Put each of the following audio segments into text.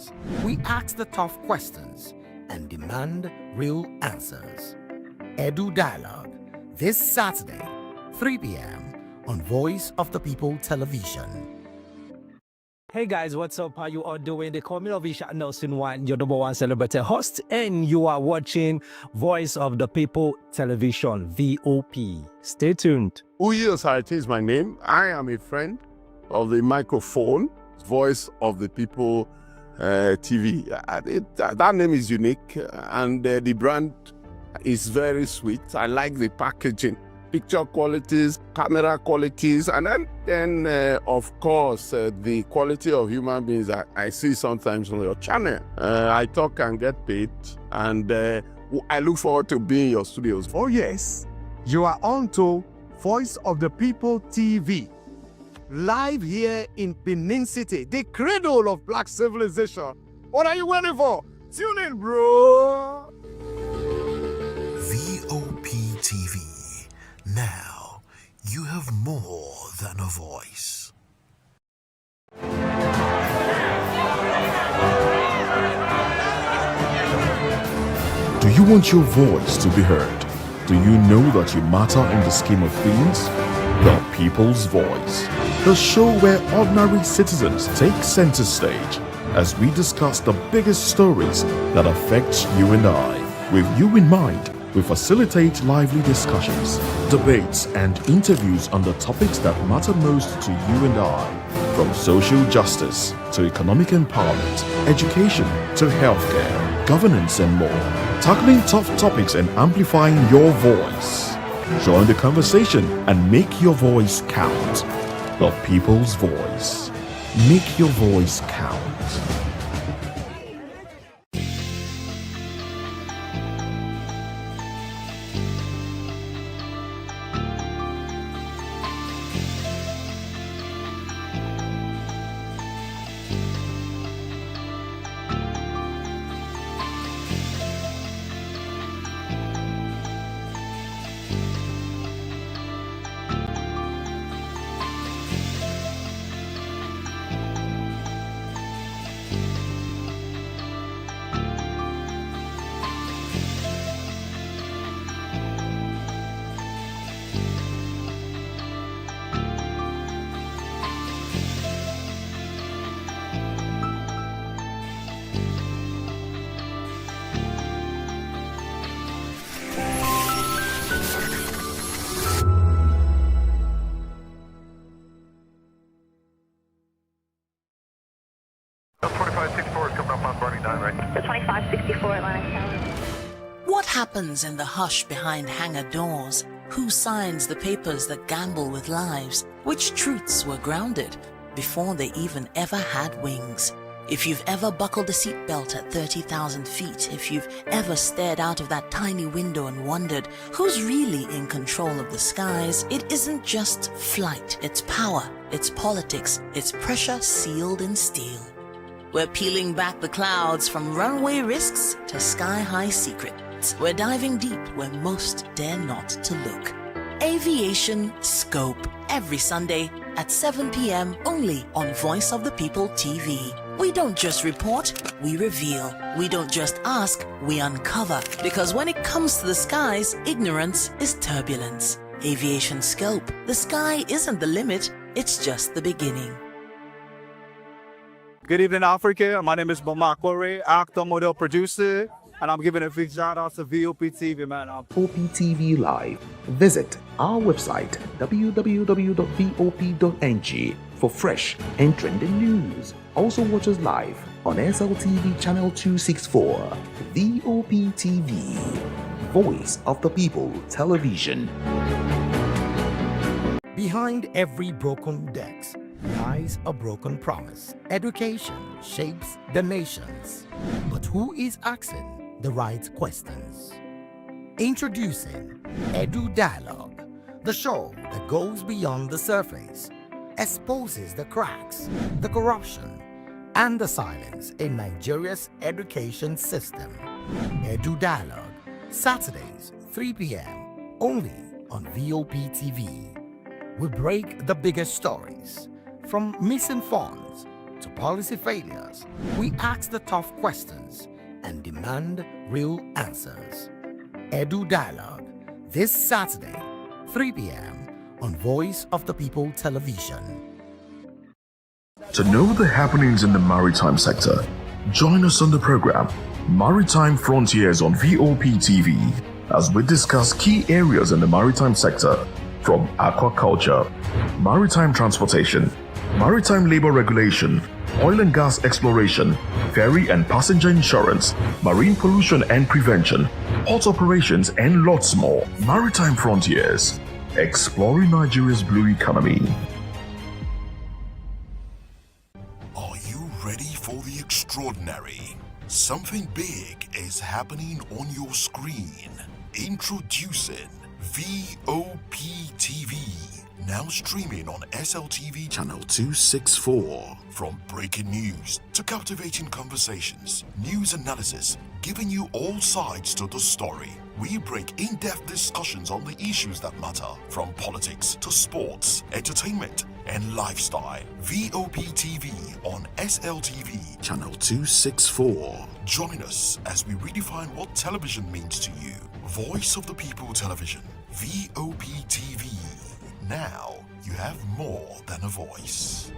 voice. We ask the tough questions and demand real answers. Edu Dialogue, this Saturday, 3 p.m. on Voice of the People Television. Hey guys, what's up? How you all doing? They call me Ovisha Nelson One, your number one celebrity host, and you are watching Voice of the People Television, VOP. Stay tuned. Uyi Osarate is my name. I am a friend of the microphone, Voice of the People TV. That name is unique, and the brand is very sweet. I like the packaging, picture qualities, camera qualities, and then of course, the quality of human beings that I see sometimes on your channel. I talk and get paid, and I look forward to being in your studios. Oh yes, you are on to Voice of the People TV, live here in Benin City, the cradle of black civilization. What are you waiting for? Tune in, bro. VOP TV. Now, you have more than a voice. Do you want your voice to be heard? Do you know that you matter in the scheme of things? The People's Voice, the show where ordinary citizens take center stage as we discuss the biggest stories that affect you and I. With you in mind, we facilitate lively discussions, debates, and interviews on the topics that matter most to you and I, from social justice to economic empowerment, education to healthcare, governance, and more, tackling tough topics and amplifying your voice. Join the conversation and make your voice count. The People's Voice. Make your voice count. What happens in the hush behind hangar doors? Who signs the papers that gamble with lives? Which truths were grounded before they even ever had wings? If you've ever buckled a seatbelt at 30,000 feet, if you've ever stared out of that tiny window and wondered who's really in control of the skies, it isn't just flight, it's power, it's politics, it's pressure sealed in steel. We're peeling back the clouds from runway risks to sky-high secrets. We're diving deep where most dare not to look. Aviation Scope, every Sunday at 7 p.m. only on Voice of the People TV. We don't just report, we reveal. We don't just ask, we uncover. Because when it comes to the skies, ignorance is turbulence. Aviation Scope, the sky isn't the limit, it's just the beginning. Good evening, Africa. My name is Bama Kore, actor, model, producer, and I'm giving a big shout out to VOP TV, man. VOP TV Live. Visit our website www.vop.ng for fresh and trending news. Also watch us live on SLTV channel 264. VOP TV, Voice of the People Television. Behind every broken desk lies a broken promise. Education shapes the nations. But who is asking the right questions? Introducing Edu Dialogue, the show that goes beyond the surface, exposes the cracks, the corruption, and the silence in Nigeria's education system. Edu Dialogue, Saturdays, 3 p.m., only on VOP TV. We break the biggest stories, from missing funds to policy failures, we ask the tough questions and demand real answers. Edu Dialogue, this Saturday, 3 p.m. on Voice of the People Television. To know the happenings in the maritime sector, join us on the program Maritime Frontiers on VOP TV as we discuss key areas in the maritime sector from aquaculture, maritime transportation, maritime labor regulation, oil and gas exploration, ferry and passenger insurance, marine pollution and prevention, port operations, and lots more. Maritime Frontiers, exploring Nigeria's blue economy. Are you ready for the extraordinary? Something big is happening on your screen. Introducing VOP TV. Now streaming on SLTV channel 264. From breaking news to captivating conversations, news analysis, giving you all sides to the story. We break in-depth discussions on the issues that matter, from politics to sports, entertainment, and lifestyle. VOP TV on SLTV channel 264. Join us as we redefine what television means to you. Voice of the People Television, VOP TV. Now you have more than a voice.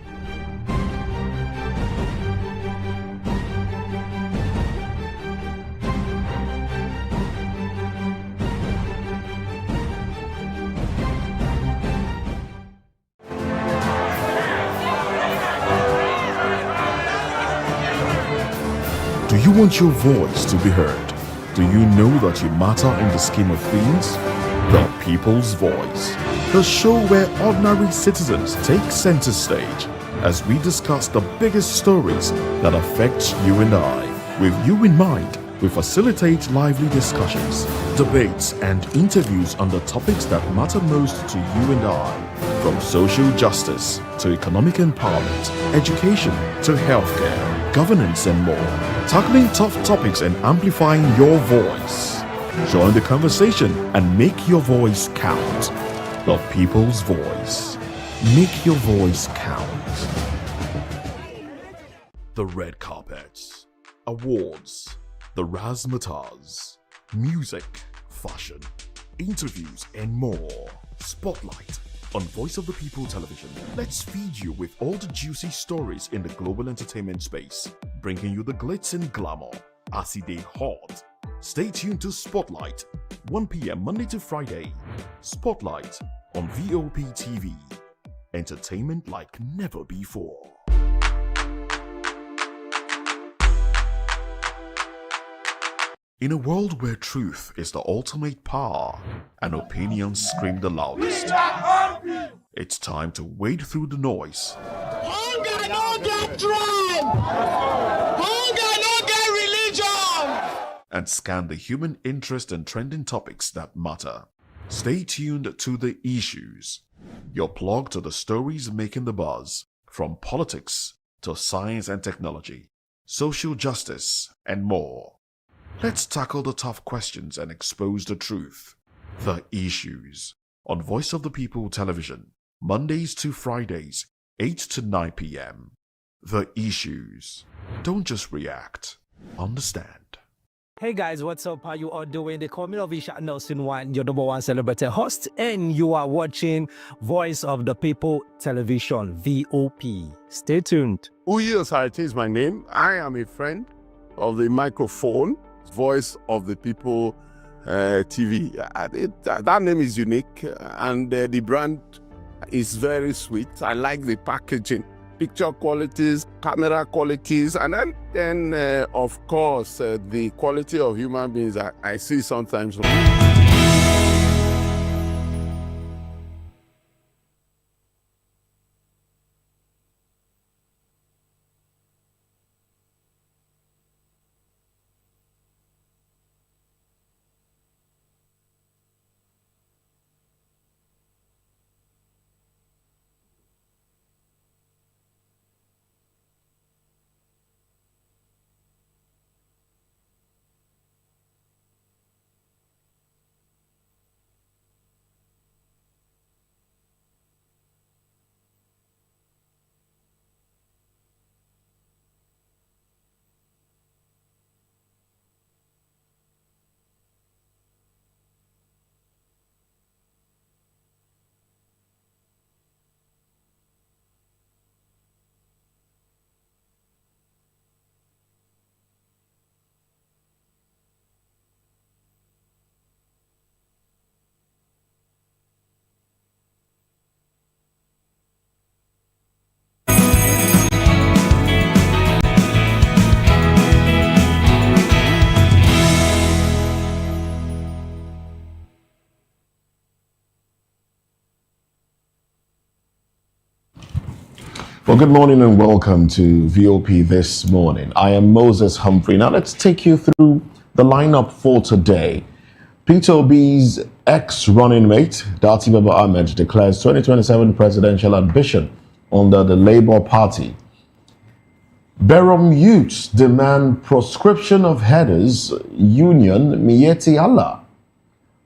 Do you want your voice to be heard? Do you know that you matter in the scheme of things? The People's Voice, the show where ordinary citizens take center stage as we discuss the biggest stories that affect you and I. With you in mind, we facilitate lively discussions, debates, and interviews on the topics that matter most to you and I. From social justice to economic empowerment, education to healthcare, governance, and more. Tackling tough topics and amplifying your voice. Join the conversation and make your voice count. The People's Voice. Make your voice count. The red carpets, awards, the razzmatazz, music, fashion, interviews, and more. Spotlight on Voice of the People Television. Let's feed you with all the juicy stories in the global entertainment space, bringing you the glitz and glamour as it is hot. Stay tuned to Spotlight, 1 p.m. Monday to Friday. Spotlight on VOP TV. Entertainment like never before. In a world where truth is the ultimate power and opinions scream the loudest, it's time to wade through the noise. Hunger no get tribe! Hunger no get religion! And scan the human interest and trending topics that matter. Stay tuned to The Issues, your plug to the stories making the buzz, from politics to science and technology, social justice, and more. Let's tackle the tough questions and expose the truth. The Issues on Voice of the People Television, Mondays to Fridays, 8 to 9 p.m. The Issues. Don't just react, understand. Hey guys, what's up? How you all doing? They call me Obi'S Nelson One, your number one celebrity host, and you are watching Voice of the People Television, VOP. Stay tuned. Obi'S is my name. I am a friend of the microphone, Voice of the People TV. That name is unique, and the brand is very sweet. I like the packaging, picture qualities, camera qualities, and then of course, the quality of human beings I see sometimes. Well, good morning and welcome to VOP this morning. I am Moses Humphrey. Now let's take you through the lineup for today. Peter Obi's ex-running mate, Datti Baba-Ahmed, declares 2027 presidential ambition under the Labour Party. Berom youths demand proscription of headers, union Mieti Allah.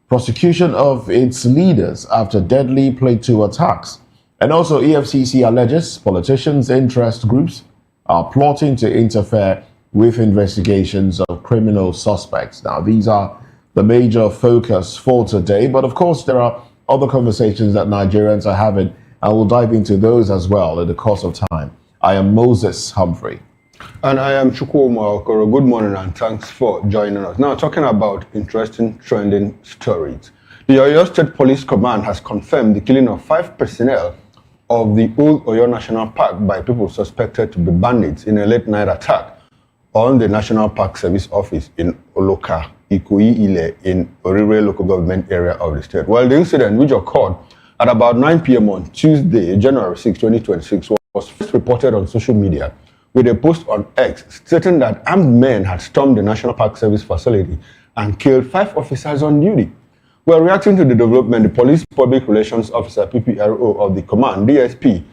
Prosecution of its leaders after deadly Plateau attacks. And also EFCC alleges politicians' interest groups are plotting to interfere with investigations of criminal suspects. Now, these are the major focus for today, but of course there are other conversations that Nigerians are having, and we'll dive into those as well in the course of time. I am Moses Humphrey. And I am Chukwuma Okoro. Good morning and thanks for joining us. Now, talking about interesting trending stories. The Oyo State Police Command has confirmed the killing of 5 personnel of the Old Oyo National Park by people suspected to be bandits in a late night attack on the National Park Service office in Oloka, Ikoyi Ile in Orire local government area of the state. Well, the incident, which occurred at about 9 p.m. on Tuesday, January 6, 2026, was first reported on social media with a post on X stating that armed men had stormed the National Park Service facility and killed 5 officers on duty. Well, reacting to the development, the Police Public Relations Officer, PPRO of the command, DSP,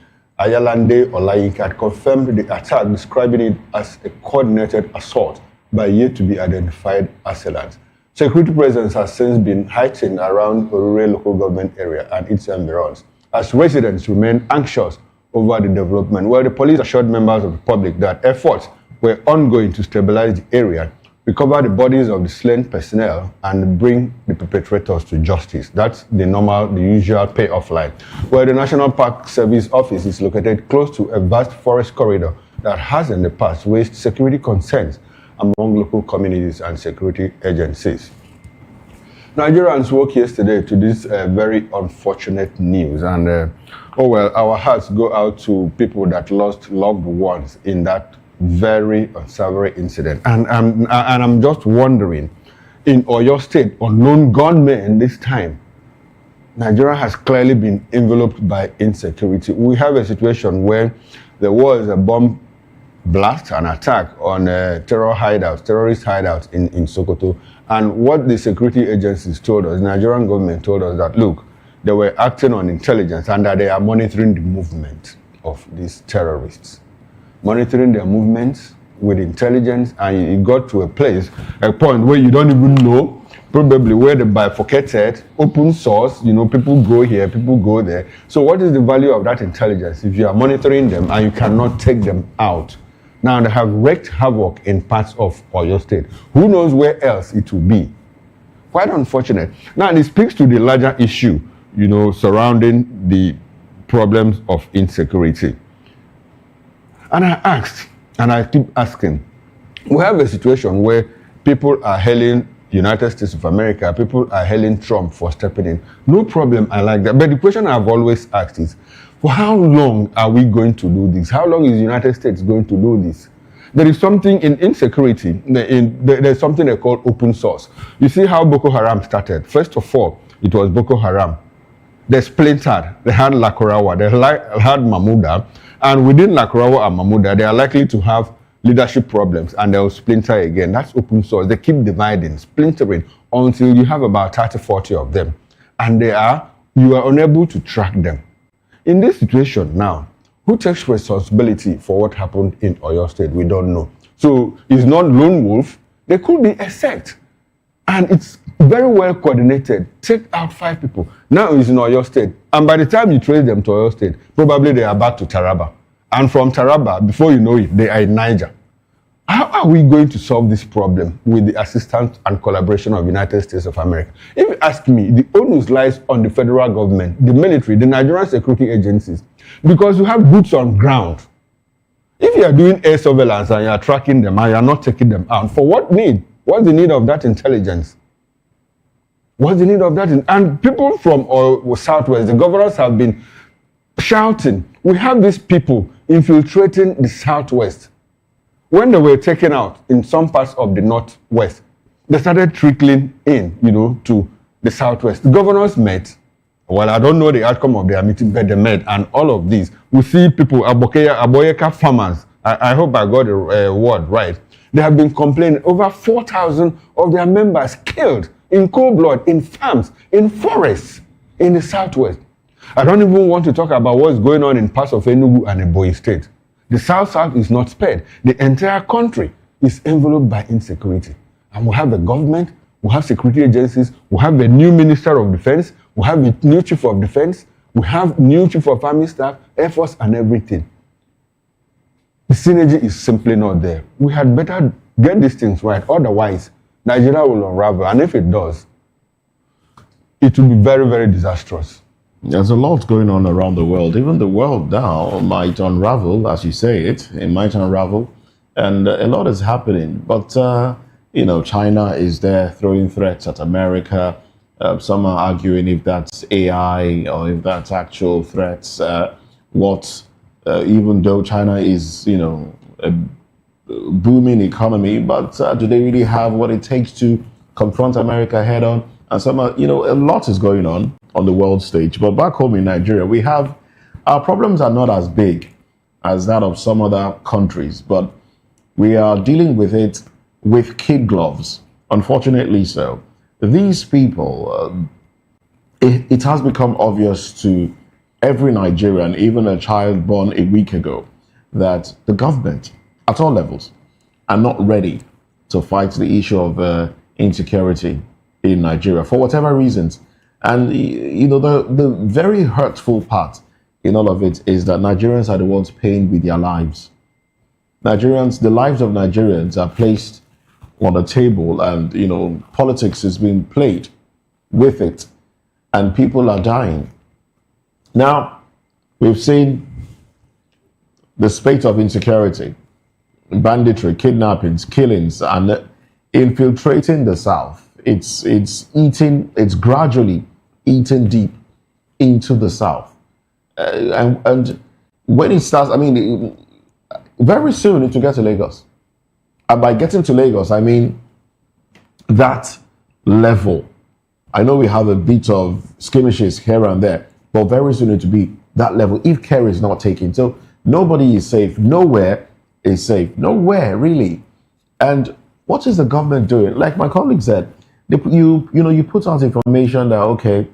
Ayalande Olayinka, had confirmed the attack, describing it as a coordinated assault by yet-to-be-identified assailants. Security presence has since been heightened around Orire local government area and its environs, as residents remain anxious over the development. Well, the police assured members of the public that efforts were ongoing to stabilize the area, recover the bodies of the slain personnel, and bring the perpetrators to justice. That's the usual payoff line. Where the National Park Service office is located close to a vast forest corridor that has in the past raised security concerns among local communities and security agencies. Nigerians woke yesterday to this very unfortunate news, and our hearts go out to people that lost loved ones in that very unsavory incident. And I'm just wondering, in Oyo State, unknown gunmen this time, Nigeria has clearly been enveloped by insecurity. We have a situation where there was a bomb blast, an attack on terrorist hideouts in Sokoto. And what the security agencies told us, Nigerian government told us that, look, they were acting on intelligence and that they are monitoring the movement of these terrorists. Monitoring their movements with intelligence, and it got to a point where you don't even know probably where the bifurcated, open source, people go here, people go there. So what is the value of that intelligence if you are monitoring them and you cannot take them out? Now they have wreaked havoc in parts of Oyo State. Who knows where else it will be? Quite unfortunate. Now it speaks to the larger issue, surrounding the problems of insecurity. And I asked, and I keep asking, we have a situation where people are hailing United States of America, people are hailing Trump for stepping in. No problem, I like that. But the question I've always asked is, for how long are we going to do this? How long is the United States going to do this? There is something in insecurity, there's something they call open source. You see how Boko Haram started. First of all, it was Boko Haram. They splintered. They had Lakurawa, they had Mahmuda, and within Lakurawa and Mahmuda, they are likely to have leadership problems and they'll splinter again. That's open source. They keep dividing, splintering until you have about 30, 40 of them. And you are unable to track them. In this situation now, who takes responsibility for what happened in Oyo State? We don't know. So it's not lone wolf. There could be a sect. And it's very well coordinated. Take out 5 people. Now it's in Oyo State. And by the time you trace them to Oyo State, probably they are back to Taraba. And from Taraba, before you know it, they are in Niger. How are we going to solve this problem with the assistance and collaboration of the United States of America? If you ask me, the onus lies on the federal government, the military, the Nigerian security agencies, because you have boots on ground. If you are doing air surveillance and you are tracking them and you are not taking them out, for what need? What's the need of that intelligence? What's the need of that? And people from Southwest, the governors have been shouting, we have these people infiltrating the Southwest. When they were taken out in some parts of the Northwest, they started trickling in, to the Southwest. The governors met, Well, I don't know the outcome of their meeting, but they met, and all of these. We see people, Aboyeka farmers, I hope I got the word right. They have been complaining, over 4,000 of their members killed in cold blood, in farms, in forests, in the southwest. I don't even want to talk about what's going on in parts of Enugu and Ebonyi State. The South is not spared. The entire country is enveloped by insecurity. And we have a government, we have security agencies, we have a new Minister of Defense, we have a new Chief of Defense, we have new Chief of Army Staff, Air Force, and everything. The synergy is simply not there. We had better get these things right. Otherwise, Nigeria will unravel. And if it does, it will be very, very disastrous. There's a lot going on around the world. Even the world now might unravel, as you say it. It might unravel. And a lot is happening. But, you know, China is there throwing threats at America. Some are arguing if that's AI or if that's actual threats. Even though China is, you know, a booming economy, but do they really have what it takes to confront America head on? And some are, you know, a lot is going on the world stage. But back home in Nigeria, our problems are not as big as that of some other countries, but we are dealing with it with kid gloves, unfortunately so. These people, it has become obvious to every Nigerian, even a child born a week ago, that the government, at all levels, are not ready to fight the issue of insecurity in Nigeria for whatever reasons. And, you know, the very hurtful part in all of it is that Nigerians are the ones paying with their lives. The lives of Nigerians are placed on the table, and, you know, politics is being played with it, and people are dying. Now, we've seen the spate of insecurity, banditry, kidnappings, killings, and infiltrating the South. It's gradually eating deep into the South. And when it starts, I mean, very soon it will get to Lagos. And by getting to Lagos, I mean that level. I know we have a bit of skirmishes here and there, but very soon it will be that level if care is not taken. So nobody is safe. Nowhere is safe. Nowhere, really. And what is the government doing? Like my colleague said, you put out information that, okay,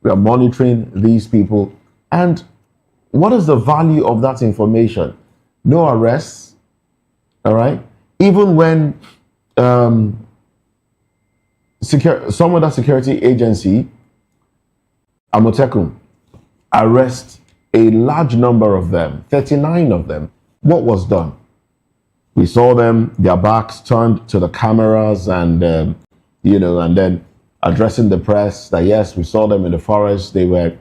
we are monitoring these people. And what is the value of that information? No arrests, all right? Even when some other security agency, Amotekun, arrest a large number of them, 39 of them. What was done? We saw them, their backs turned to the cameras, and and then addressing the press that yes, we saw them in the forest. They were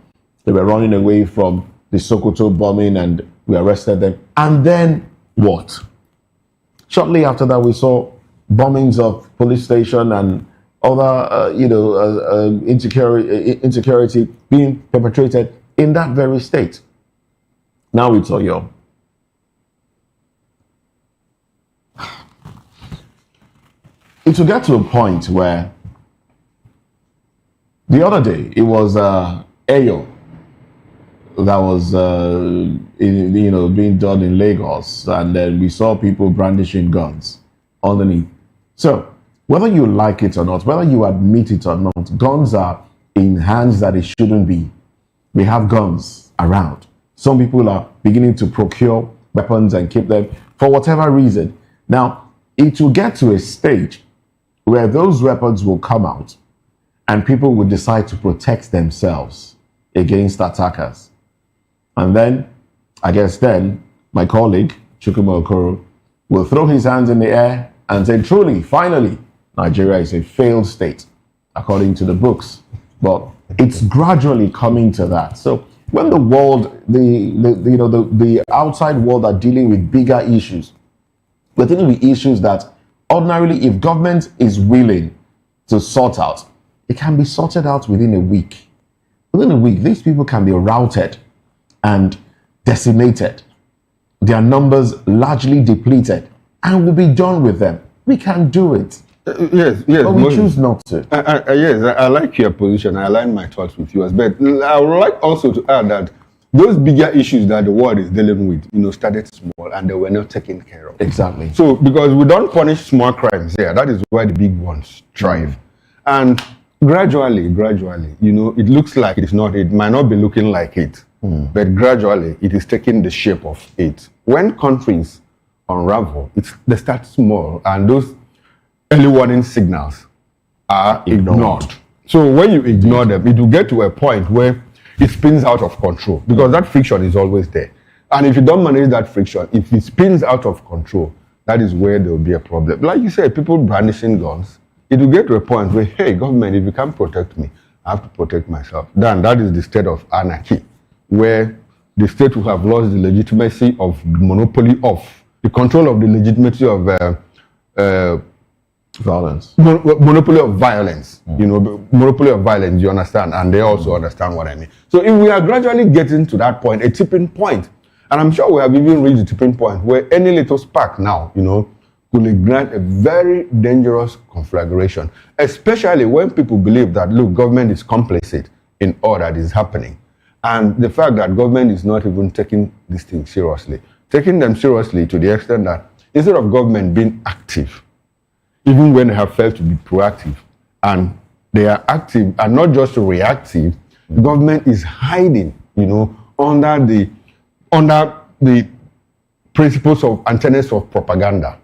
running away from the Sokoto bombing, and we arrested them. And then what? Shortly after that, we saw bombings of police station and other insecurity being perpetrated in that very state. Now it's Oyo. It will get to a point where the other day it was Ayo that was being done in Lagos, and then we saw people brandishing guns underneath. So whether you like it or not, whether you admit it or not, guns are in hands that it shouldn't be. We have guns around. Some people are beginning to procure weapons and keep them for whatever reason. Now, it will get to a stage where those weapons will come out and people will decide to protect themselves against attackers. And then, I guess then, my colleague, Chukwuma Okoro, will throw his hands in the air and say, truly, finally, Nigeria is a failed state, according to the books. But it's gradually coming to that. So when the world, the outside world are dealing with bigger issues, we're dealing with issues that ordinarily, if government is willing to sort out, it can be sorted out within a week. Within a week, these people can be routed and decimated, their numbers largely depleted, and we'll be done with them. We can do it. Yes, But we Moses. choose not to. Yes, I like your position. I align my thoughts with yours. But I would like also to add that those bigger issues that the world is dealing with, started small and they were not taken care of. Exactly. So because we don't punish small crimes here, that is why the big ones thrive. And gradually, it looks like it might not be looking like it, but gradually it is taking the shape of it. When countries unravel, they start small and those early warning signals are ignored. So when you ignore them, it will get to a point where it spins out of control because that friction is always there. And if you don't manage that friction, if it spins out of control, that is where there will be a problem. Like you said, people brandishing guns, it will get to a point where, hey, government, if you can't protect me, I have to protect myself. Then that is the state of anarchy, where the state will have lost the legitimacy of the control of the legitimacy of violence. Monopoly of violence. Monopoly of violence, you understand? And they also understand what I mean. So if we are gradually getting to that point, a tipping point, and I'm sure we have even reached the tipping point where any little spark now, could ignite a very dangerous conflagration, especially when people believe that, look, government is complicit in all that is happening. And the fact that government is not even taking these things seriously, taking them seriously to the extent that instead of government being active, even when they have failed to be proactive, and they are active and not just reactive, the government is hiding, under the principles of and tenets of propaganda.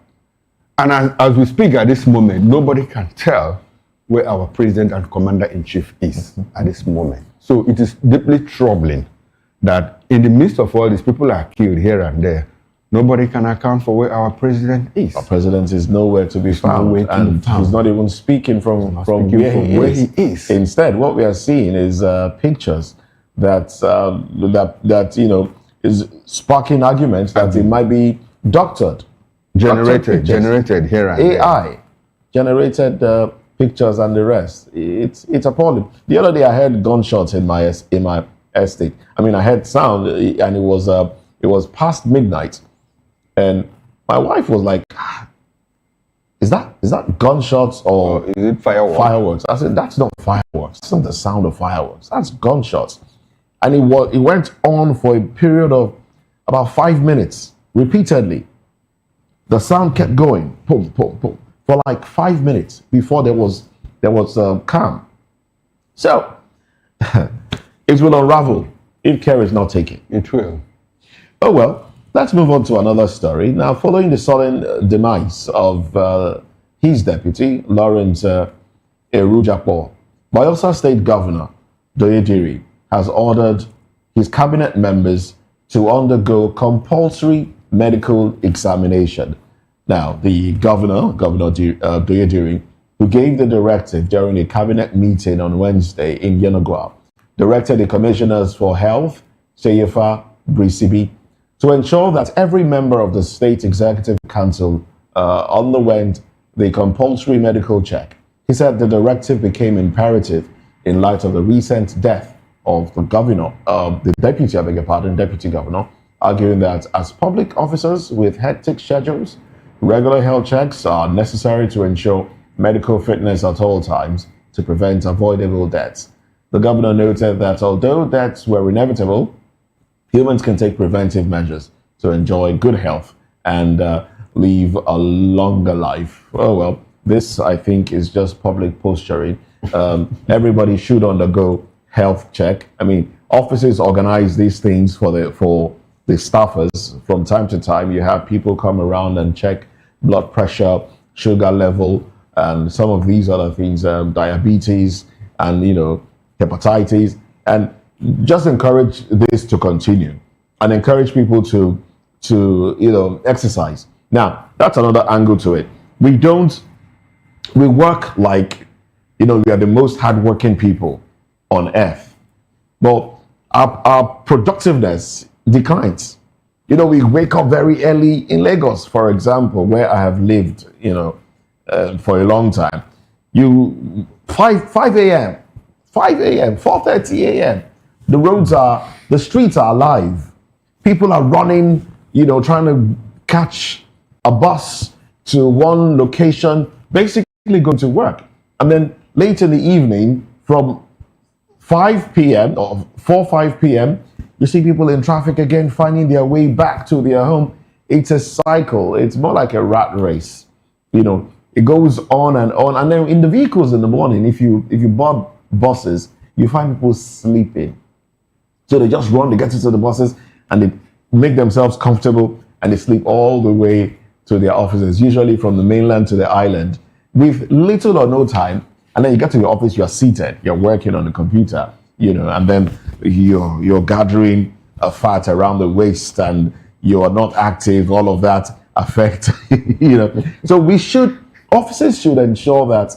And as we speak at this moment, nobody can tell where our president and commander-in-chief is at this moment. So it is deeply troubling that in the midst of all these people are killed here and there, nobody can account for where our president is. Our president is nowhere to be found, and he's not even speaking from where he is. Instead, what we are seeing is pictures that is sparking arguments that it might be doctored, generated here and AI generated pictures and the rest. It's appalling. The other day I heard gunshots in my estate. I mean, I heard sound, and it was past midnight, and my wife was like, "Is that gunshots or is it fireworks?" Fireworks. I said, "That's not fireworks. That's not the sound of fireworks. That's gunshots." And it went on for a period of about 5 minutes, repeatedly. The sound kept going, boom, boom, boom, for like 5 minutes before there was calm. So it will unravel if care is not taken. It will. Oh well, let's move on to another story. Now, following the sudden demise of his deputy, Lawrence Erujapo, Bayelsa State Governor Doyediri has ordered his cabinet members to undergo compulsory medical examination. Now, the Governor Doyediri, who gave the directive during a cabinet meeting on Wednesday in Yenagoa, directed the commissioners for health, Seyefa Brisibi, to ensure that every member of the State Executive Council underwent the compulsory medical check. He said the directive became imperative in light of the recent death of the deputy governor, arguing that as public officers with hectic schedules, regular health checks are necessary to ensure medical fitness at all times to prevent avoidable deaths. The governor noted that although deaths were inevitable, humans can take preventive measures to enjoy good health and live a longer life. Oh well, this I think is just public posturing. Everybody should undergo health check. I mean, offices organize these things for the staffers. From time to time, you have people come around and check blood pressure, sugar level, and some of these other things, diabetes and, hepatitis, and just encourage this to continue and encourage people to exercise. Now, that's another angle to it. We work like, we are the most hardworking people on earth, but our productiveness declines. We wake up very early in Lagos, for example, where I have lived, for a long time. 5 a.m., 4:30 a.m. The streets are alive. People are running, trying to catch a bus to one location. Basically, go to work. And then late in the evening, from 5 p.m. or 5 p.m., you see people in traffic again finding their way back to their home. It's a cycle. It's more like a rat race. You know, it goes on. And then in the vehicles in the morning, if you board buses, you find people sleeping. So they just run, they get into the buses and they make themselves comfortable and they sleep all the way to their offices, usually from the mainland to the island, with little or no time. And then you get to your office, you're seated, you're working on the computer, you know, and then you're gathering a fat around the waist and you're not active, all of that affect, you know. So offices should ensure that,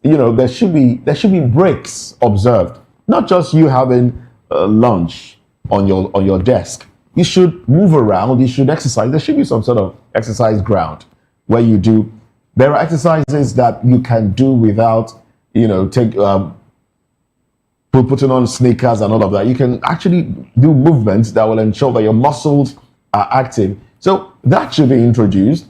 you know, there should be breaks observed, not just you having lunch on your desk. You should move around, you should exercise. There should be some sort of exercise ground where you do. There are exercises that you can do without, you know, putting on sneakers and all of that. You can actually do movements that will ensure that your muscles are active. So that should be introduced.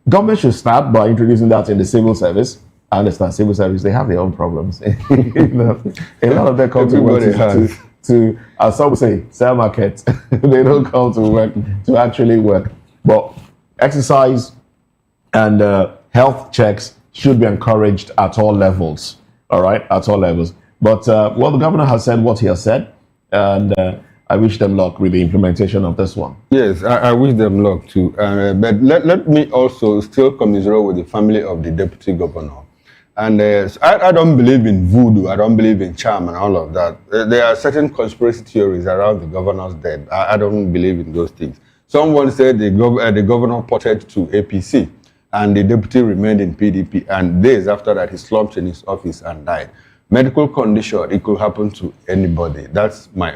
Government should start by introducing that in the civil service. I understand civil service, they have their own problems. You know, a lot of them come to work to as some say, sell market. They don't come to work to actually work. But exercise and health checks should be encouraged at all levels. All right, at all levels. But well, the governor has said what he has said, and I wish them luck with the implementation of this one. Yes, I wish them luck too. But let me also still commiserate with the family of the deputy governor. And I don't believe in voodoo, I don't believe in charm and all of that. There are certain conspiracy theories around the governor's death. I don't believe in those things. Someone said the governor ported to APC and the deputy remained in PDP, and days after that he slumped in his office and died. Medical condition, it could happen to anybody. That's my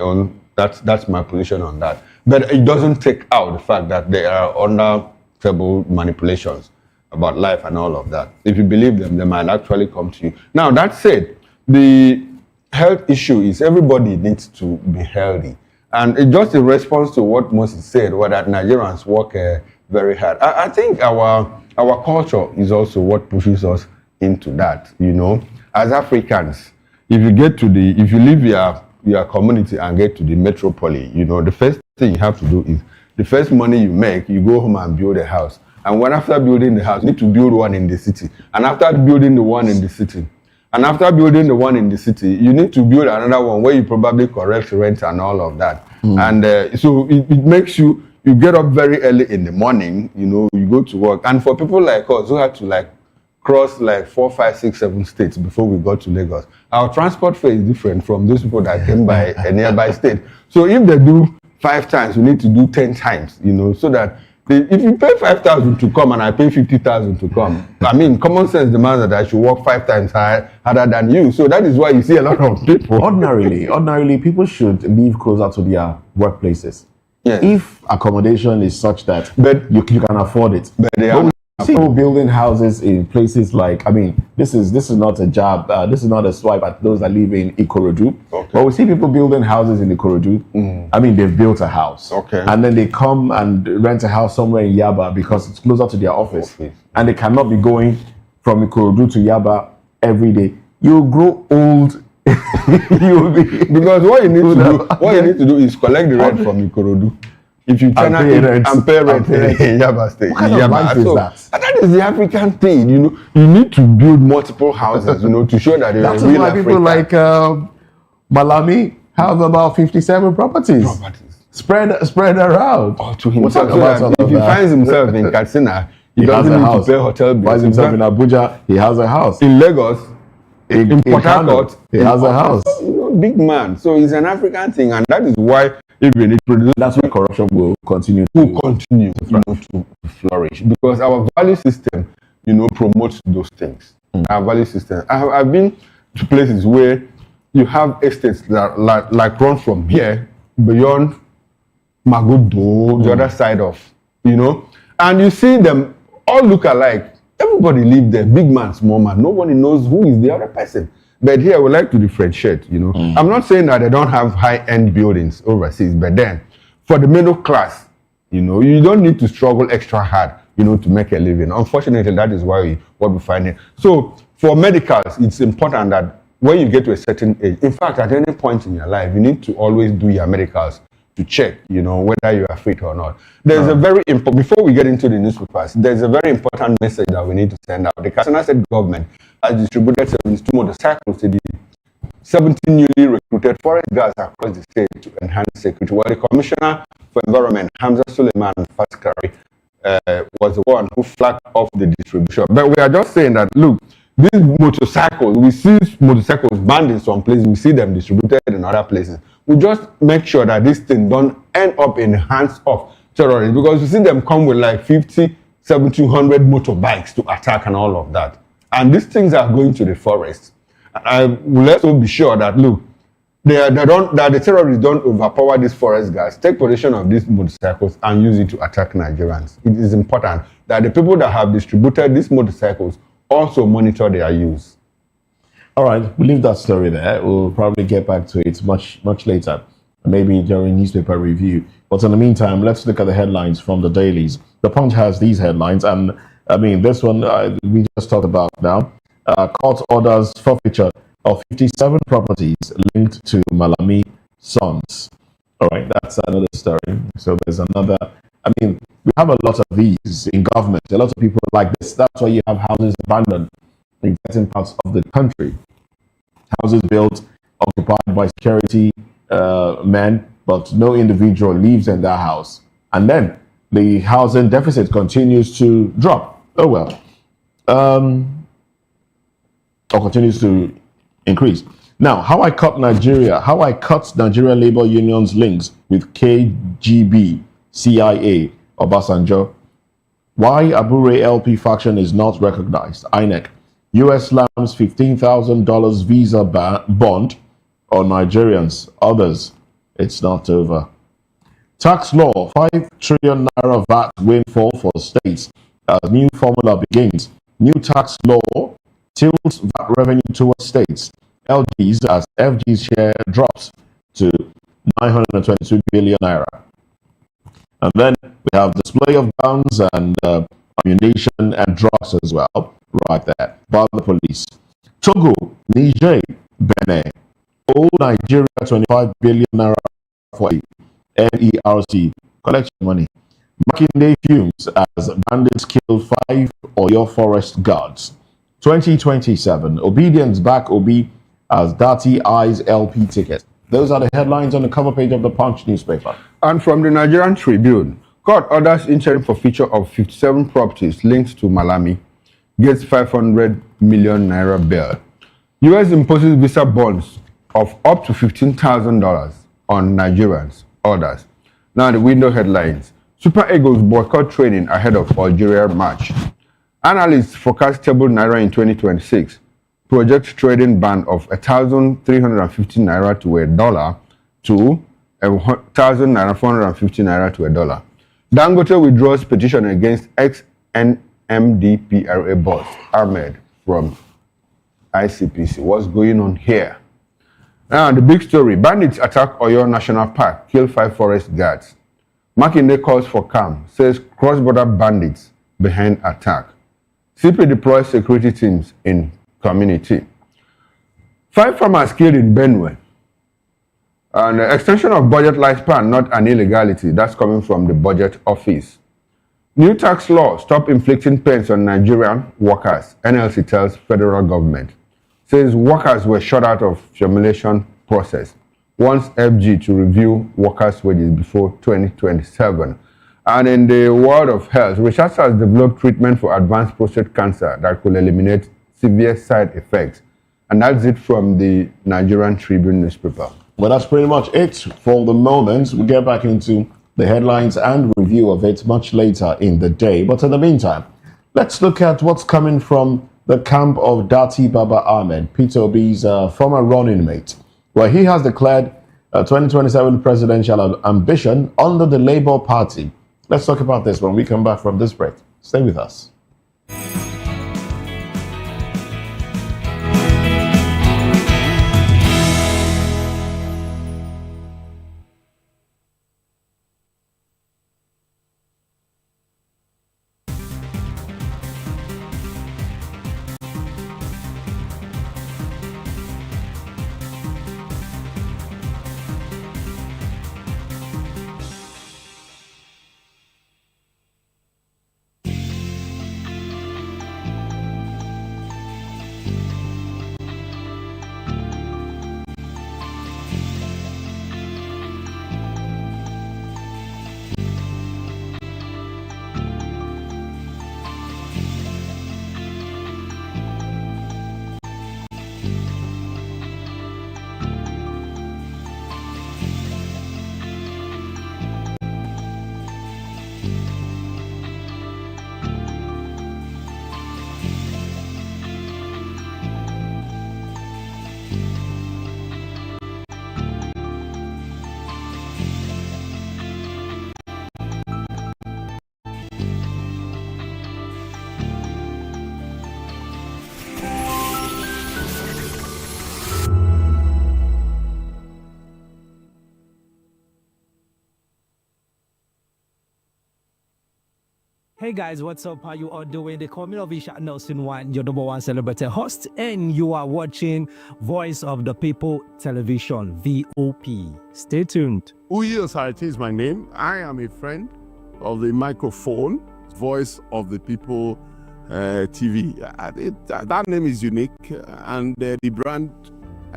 position on that. But it doesn't take out the fact that there are under table manipulations about life and all of that. If you believe them, they might actually come to you. Now, that said, the health issue is everybody needs to be healthy. And it's just a response to what Moses said, where that Nigerians work very hard. I think our culture is also what pushes us into that, you know. As Africans, if you leave your community and get to the metropolis, you know, the first thing you have to do is, the first money you make, you go home and build a house. And when after building the house, you need to build one in the city. And after building the one in the city, you need to build another one where you probably correct rent and all of that. And so it makes you get up very early in the morning, you know, you go to work. And for people like us who had to cross 4, 5, 6, 7 states before we got to Lagos, our transport fare is different from those people that came by a nearby state. So if they do 5 times, we need to do 10 times, you know, so that if you pay 5,000 to come and I pay 50,000 to come, I mean, common sense demands that I should work 5 times harder than you. So that is why you see a lot of people. Ordinarily, people should live closer to their workplaces. Yes. If accommodation is such that you can afford it. But they are people building houses in places like, I mean, this is not a jab, this is not a swipe at those that live in Ikorodu. Okay. But we see people building houses in Ikorodu. I mean, they've built a house. Okay. And then they come and rent a house somewhere in Yaba because it's closer to their office. Okay. And they cannot be going from Ikorodu to Yaba every day. You'll grow old. You'll be because what you need to do is collect the rent from Ikorodu. If you turn and pay rent in Yaba State, what kind of life is that? And that is the African thing, you know. You need to build multiple houses, you know, to show that you're a real African. People like Malami have about 57 properties. Spread around. Or to himself. So if he finds himself in Katsina, he doesn't need to pay hotel bills. Finds himself in Abuja, he has a house. In Lagos, in Port Harcourt, he has a house. You know, big man. So it's an African thing, and that is why that's why corruption will continue to flourish, because our value system, you know, promotes those things. Our value system. I've been to places where you have estates that like run from here beyond Magodo, the other side of, you know, and you see them all look alike. Everybody live there, big man, small man. Nobody knows who is the other person. But here, we like to differentiate, you know. I'm not saying that they don't have high-end buildings overseas, but then, for the middle class, you know, you don't need to struggle extra hard to make a living. Unfortunately, that is what we find here. So for medicals, it's important that when you get to a certain age, in fact, at any point in your life, you need to always do your medicals to check, whether you are fit or not. There's a very important, before we get into the newspapers, there's a very important message that we need to send out. The Katsina State government has distributed 72 motorcycles to the 17 newly recruited forest guards across the state to enhance security. While the Commissioner for Environment, Hamza Suleiman Faskari, was the one who flagged off the distribution. But we are just saying that, look, these motorcycles, we see motorcycles banned in some places, we see them distributed in other places. We just make sure that this thing don't end up in the hands of terrorists, because we see them come with like 50, 1,700 motorbikes to attack and all of that. And these things are going to the forest. I will also be sure that, look, that the terrorists don't overpower these forest guards, take possession of these motorcycles and use it to attack Nigerians. It is important that the people that have distributed these motorcycles also monitor their use. All right, we'll leave that story there. We'll probably get back to it much later, maybe during newspaper review. But in the meantime, let's look at the headlines from the dailies. The Punch has these headlines, and I mean, this one we just talked about now. Court orders forfeiture of 57 properties linked to Malami sons. All right, that's another story. So there's another. I mean, we have a lot of these in government. A lot of people like this. That's why you have houses abandoned in certain parts of the country. Houses built, occupied by security men, but no individual lives in that house. And then the housing deficit continues to drop. Oh well. Or continues to increase. Now, how I cut Nigeria labor unions links with KGB, CIA, Obasanjo. Why Abure LP faction is not recognized. INEC. US slams $15,000 visa bond on Nigerians. Others, it's not over. Tax law, 5 trillion naira VAT windfall for states as new formula begins. New tax law tilts VAT revenue towards states. LGs as FG's share drops to 922 billion naira. And then we have display of guns and ammunition and drugs as well, right there, by the police. Togo, Niger, Benin, all Nigeria 25 billion naira for NERC, collection money. Makinde fumes as bandits kill 5 Oyo forest guards. 2027, obedience back Obi as Datti eyes LP ticket. Those are the headlines on the cover page of the Punch newspaper. And from the Nigerian Tribune, court orders interim forfeiture of 57 properties linked to Malami, gets 500 million naira bail. US imposes visa bonds of up to $15,000 on Nigerians, orders. Now the window headlines. Super Eagles boycott training ahead of Algeria match. Analysts forecast stable naira in 2026. Project trading ban of 1,350 naira to $1 to 1,450 naira to $1. Dangote withdraws petition against ex-NMDPRA boss Ahmed from ICPC. What's going on here? Now the big story: bandits attack Oyo National Park, kill 5 forest guards. Makinde calls for calm, says cross-border bandits behind attack. CP deploys security teams in community. 5 farmers killed in Benue. And extension of budget lifespan, not an illegality. That's coming from the budget office. New tax law, stop inflicting pains on Nigerian workers. NLC tells federal government. Says workers were shut out of formulation process. Wants FG to review workers' wages before 2027. And in the world of health, research has developed treatment for advanced prostate cancer that could eliminate severe side effects. And that's it from the Nigerian Tribune newspaper. Well, that's pretty much it for the moment. We'll get back into the headlines and review of it much later in the day. But in the meantime, let's look at what's coming from the camp of Datti Baba-Ahmed, Peter Obi's former running mate. Well, he has declared a 2027 presidential ambition under the Labour Party. Let's talk about this when we come back from this break. Stay with us. Hey guys, what's up? How you all doing? They call me Obi'S Nelson One, your number one celebrity host, and you are watching Voice of the People Television, VOP. Stay tuned. Obi'S is my name. I am a friend of the microphone, Voice of the People TV. That name is unique, and the brand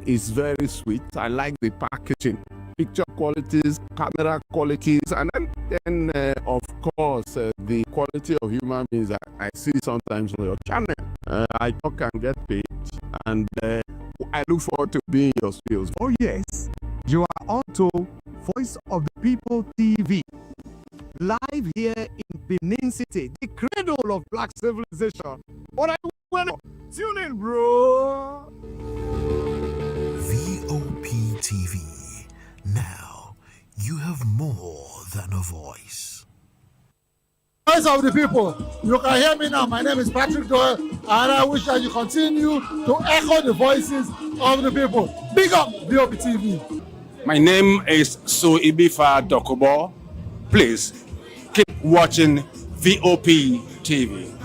is very sweet. I like the packaging, picture qualities, camera qualities, and then of course, the quality of human beings that I see sometimes on your channel. I talk and get paid, and I look forward to being your skills. Oh yes, you are on to Voice of the People TV. Live here in Benin City, the cradle of black civilization. What are you waiting for? Tune in, bro. VOP TV. Now, you have more than a voice. Voice of the people, you can hear me now. My name is Patrick Doyle, and I wish that you continue to echo the voices of the people. Big up VOP TV. My name is Ibifa Dokubo. Please keep watching VOP TV.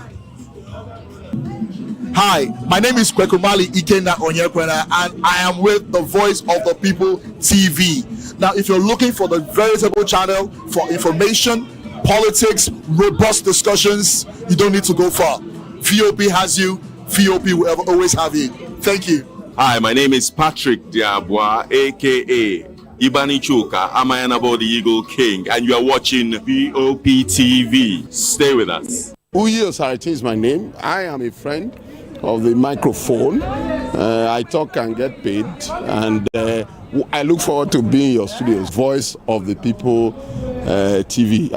Hi, my name is Kwekumali Ikenda Onyekwena, and I am with the Voice of the People TV. Now, if you're looking for the veritable channel for information, politics, robust discussions, you don't need to go far. VOP has you. VOP will always have you. Thank you. Hi, my name is Patrick Diabwa, aka Ibani Chuka, Amayanabo the Eagle King, and you are watching VOP TV. Stay with us. Obi'S is my name. I am a friend of the microphone. I talk and get paid, and I look forward to being your studios. Voice of the People TV.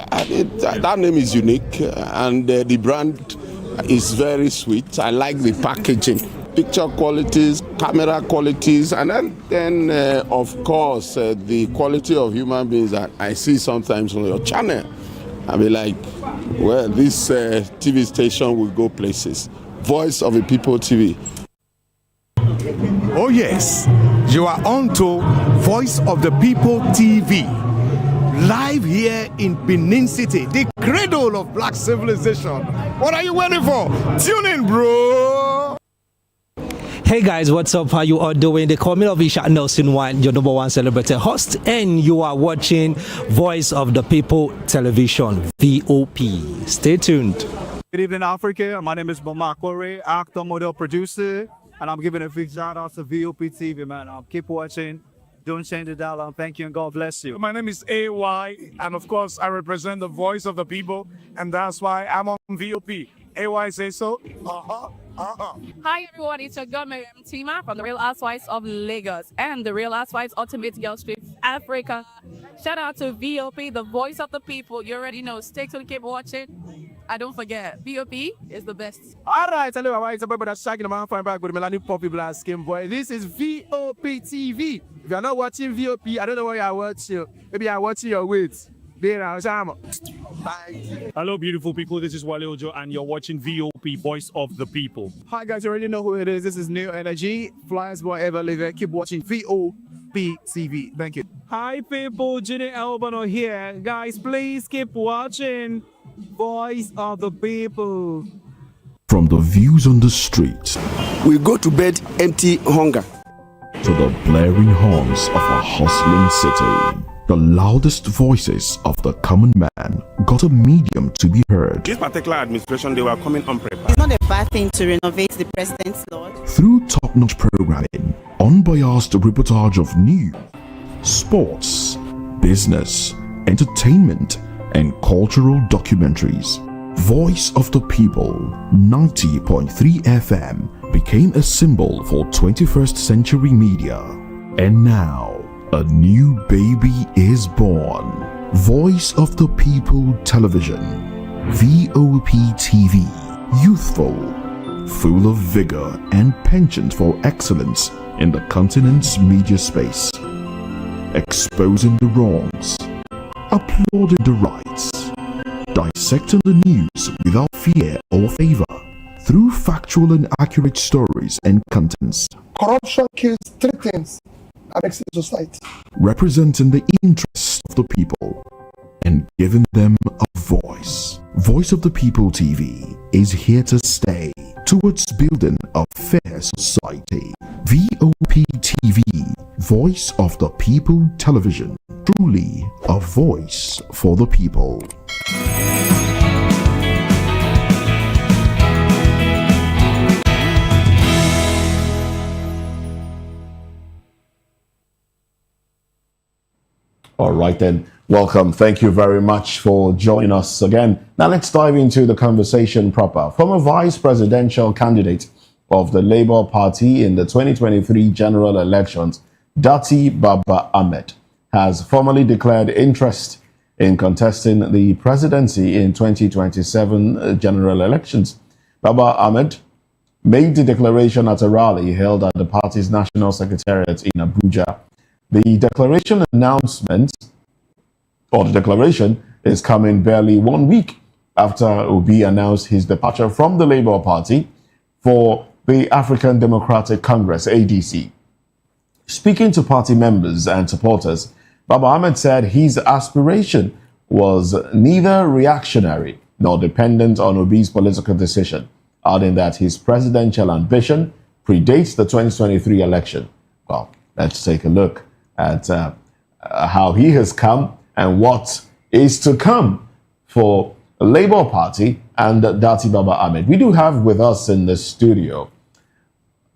That name is unique, and the brand is very sweet. I like the packaging, picture qualities, camera qualities, and then of course the quality of human beings that I see sometimes on your channel. I'll be like, well, this TV station will go places. Voice of the People TV. Oh yes, you are on to Voice of the People TV. Live here in Benin City, the cradle of black civilization. What are you waiting for? Tune in, bro. Hey guys, what's up? How you all doing? They call me Obi'S Nelson One, your number one celebrity host, and you are watching Voice of the People Television, VOP. Stay tuned. Good evening, Africa. My name is Mama Kore, actor, model, producer, and I'm giving a big shout out to VOP TV, man. Keep watching. Don't change the dial. Thank you and God bless you. My name is AY, and of course, I represent the voice of the people, and that's why I'm on VOP. AY say so. Hi everyone, it's your girl Miriam Tima from the Real Housewives of Lagos and the Real Housewives Ultimate Girls Trip Africa. Shout out to VOP, the voice of the people. You already know. Stay tuned, keep watching. And don't forget, VOP is the best. Alright, hello, it's a boy that's shaking the man fine back with Melanie Poppy Black Skin Boy. This is VOP TV. If you're not watching VOP, I don't know why you're watching. Maybe you're watching your weight. Bye. Hello, beautiful people. This is Wale Ojo, and you're watching VOP, Voice of the People. Hi, guys. You already know who it is. This is New Energy. Flyers boy ever live. Keep watching VOP TV. Thank you. Hi, people. Jenny Albano here. Guys, please keep watching Voice of the People. From the views on the street, we go to bed empty hunger, to the blaring horns of a hustling city. The loudest voices of the common man got a medium to be heard. This particular administration, they were coming unprepared. It's not a bad thing to renovate the president's lodge. Through top-notch programming, unbiased reportage of news, sports, business, entertainment, and cultural documentaries, Voice of the People 90.3 FM became a symbol for 21st century media. And now, a new baby is born. Voice of the People Television, VOP TV, youthful, full of vigor and penchant for excellence in the continent's media space, exposing the wrongs, applauding the rights, dissecting the news without fear or favor, through factual and accurate stories and contents. Corruption kills three things that makes a society. Representing the interests of the people and giving them a voice. Voice of the People TV is here to stay towards building a fair society. VOP TV, Voice of the People Television, truly a voice for the people. All right then, welcome. Thank you very much for joining us again. Now let's dive into the conversation proper. Former vice presidential candidate of the Labour Party in the 2023 general elections, Datti Baba-Ahmed, has formally declared interest in contesting the presidency in 2027 general elections. Baba-Ahmed made the declaration at a rally held at the party's national secretariat in Abuja. The declaration is coming barely 1 week after Obi announced his departure from the Labour Party for the African Democratic Congress, ADC. Speaking to party members and supporters, Baba-Ahmed said his aspiration was neither reactionary nor dependent on Obi's political decision, adding that his presidential ambition predates the 2023 election. Well, let's take a look at how he has come and what is to come for the Labour Party and Datti Baba-Ahmed. We do have with us in the studio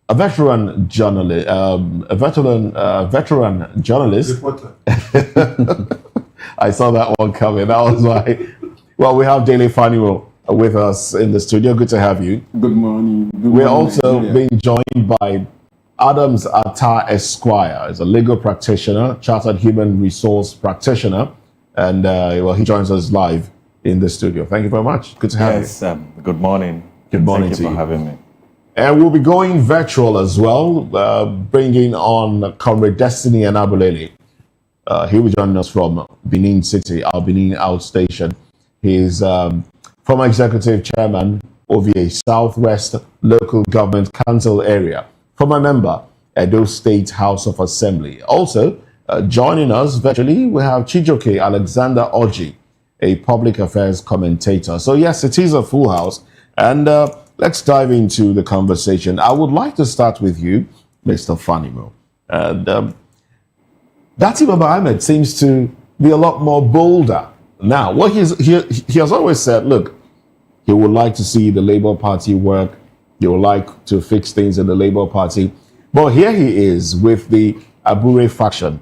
a veteran journalist, I saw that one coming. That was why. Well, we have Daily Fanuel with us in the studio. Good to have you. Good morning. We're also being joined by Adams Atta Esquire. Is a legal practitioner, chartered human resource practitioner, and well, he joins us live in the studio. Thank you very much. Good to have you. Yes, good morning. Good morning Thank to you you for having me. And we'll be going virtual as well, bringing on Comrade Destiny and Abulele. He will join us from Benin City, our Benin outstation. He's former executive chairman of the Southwest Local Government Council area, former member, Edo State House of Assembly. Also, joining us virtually, we have Chijoke Alexander Oji, a public affairs commentator. So yes, it is a full house. And let's dive into the conversation. I would like to start with you, Mr. Fanimo. Datti Baba-Ahmed seems to be a lot more bolder now. Well, he has always said, look, he would like to see the Labour Party work. He would like to fix things in the Labour Party. But here he is with the Abure faction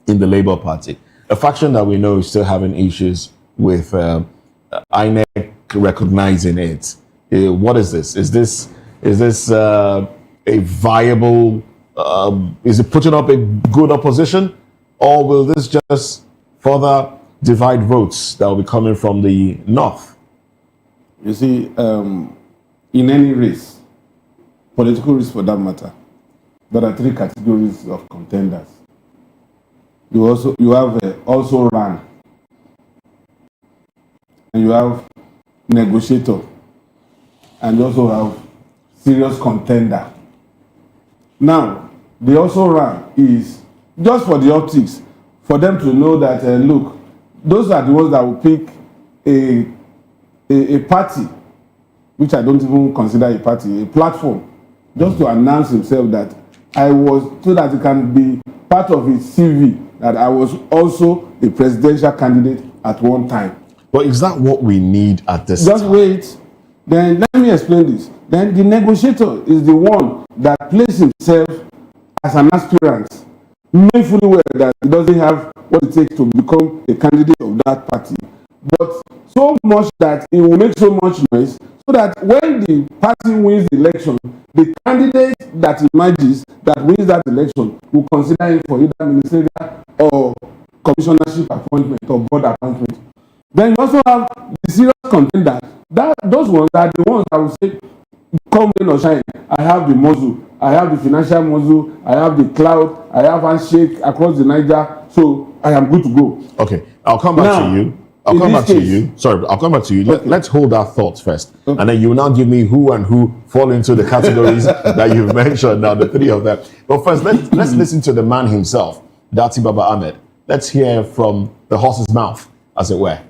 in the Labour Party, a faction that we know is still having issues with INEC recognizing it. What is this? Is this a viable? Is it putting up a good opposition, or will this just further divide votes that will be coming from the north? You see, in any race, political race for that matter, there are three categories of contenders. You have also run, and you have negotiator, and you also have serious contender. Now, the also run is just for the optics, for them to know that, look, those are the ones that will pick a party, which I don't even consider a party, a platform, just to announce himself that so that it can be part of his CV, that I was also a presidential candidate at one time. But is that what we need at this Just time? wait. Then let me explain this. Then the negotiator is the one that places himself as an aspirant, knowing fully well that he doesn't have what it takes to become a candidate of that party. But so much that he will make so much noise, so that when the party wins the election, the candidate that emerges that wins that election will consider him for either ministerial or commissionership appointment or board appointment. Then you also have the serious contender. Those ones are the ones that will say, come rain or shine, I have the muscle, I have the financial muscle, I have the cloud, I have handshake across the Niger, so I am good to go. Okay, I'll come back to you. I'll come back to you. Sorry, I'll come back to you. Okay. Let's hold our thoughts first. Okay. And then you will now give me who and who fall into the categories that you've mentioned now, the three of them. But first, let's listen to the man himself, Datti Baba-Ahmed. Let's hear from the horse's mouth, as it were.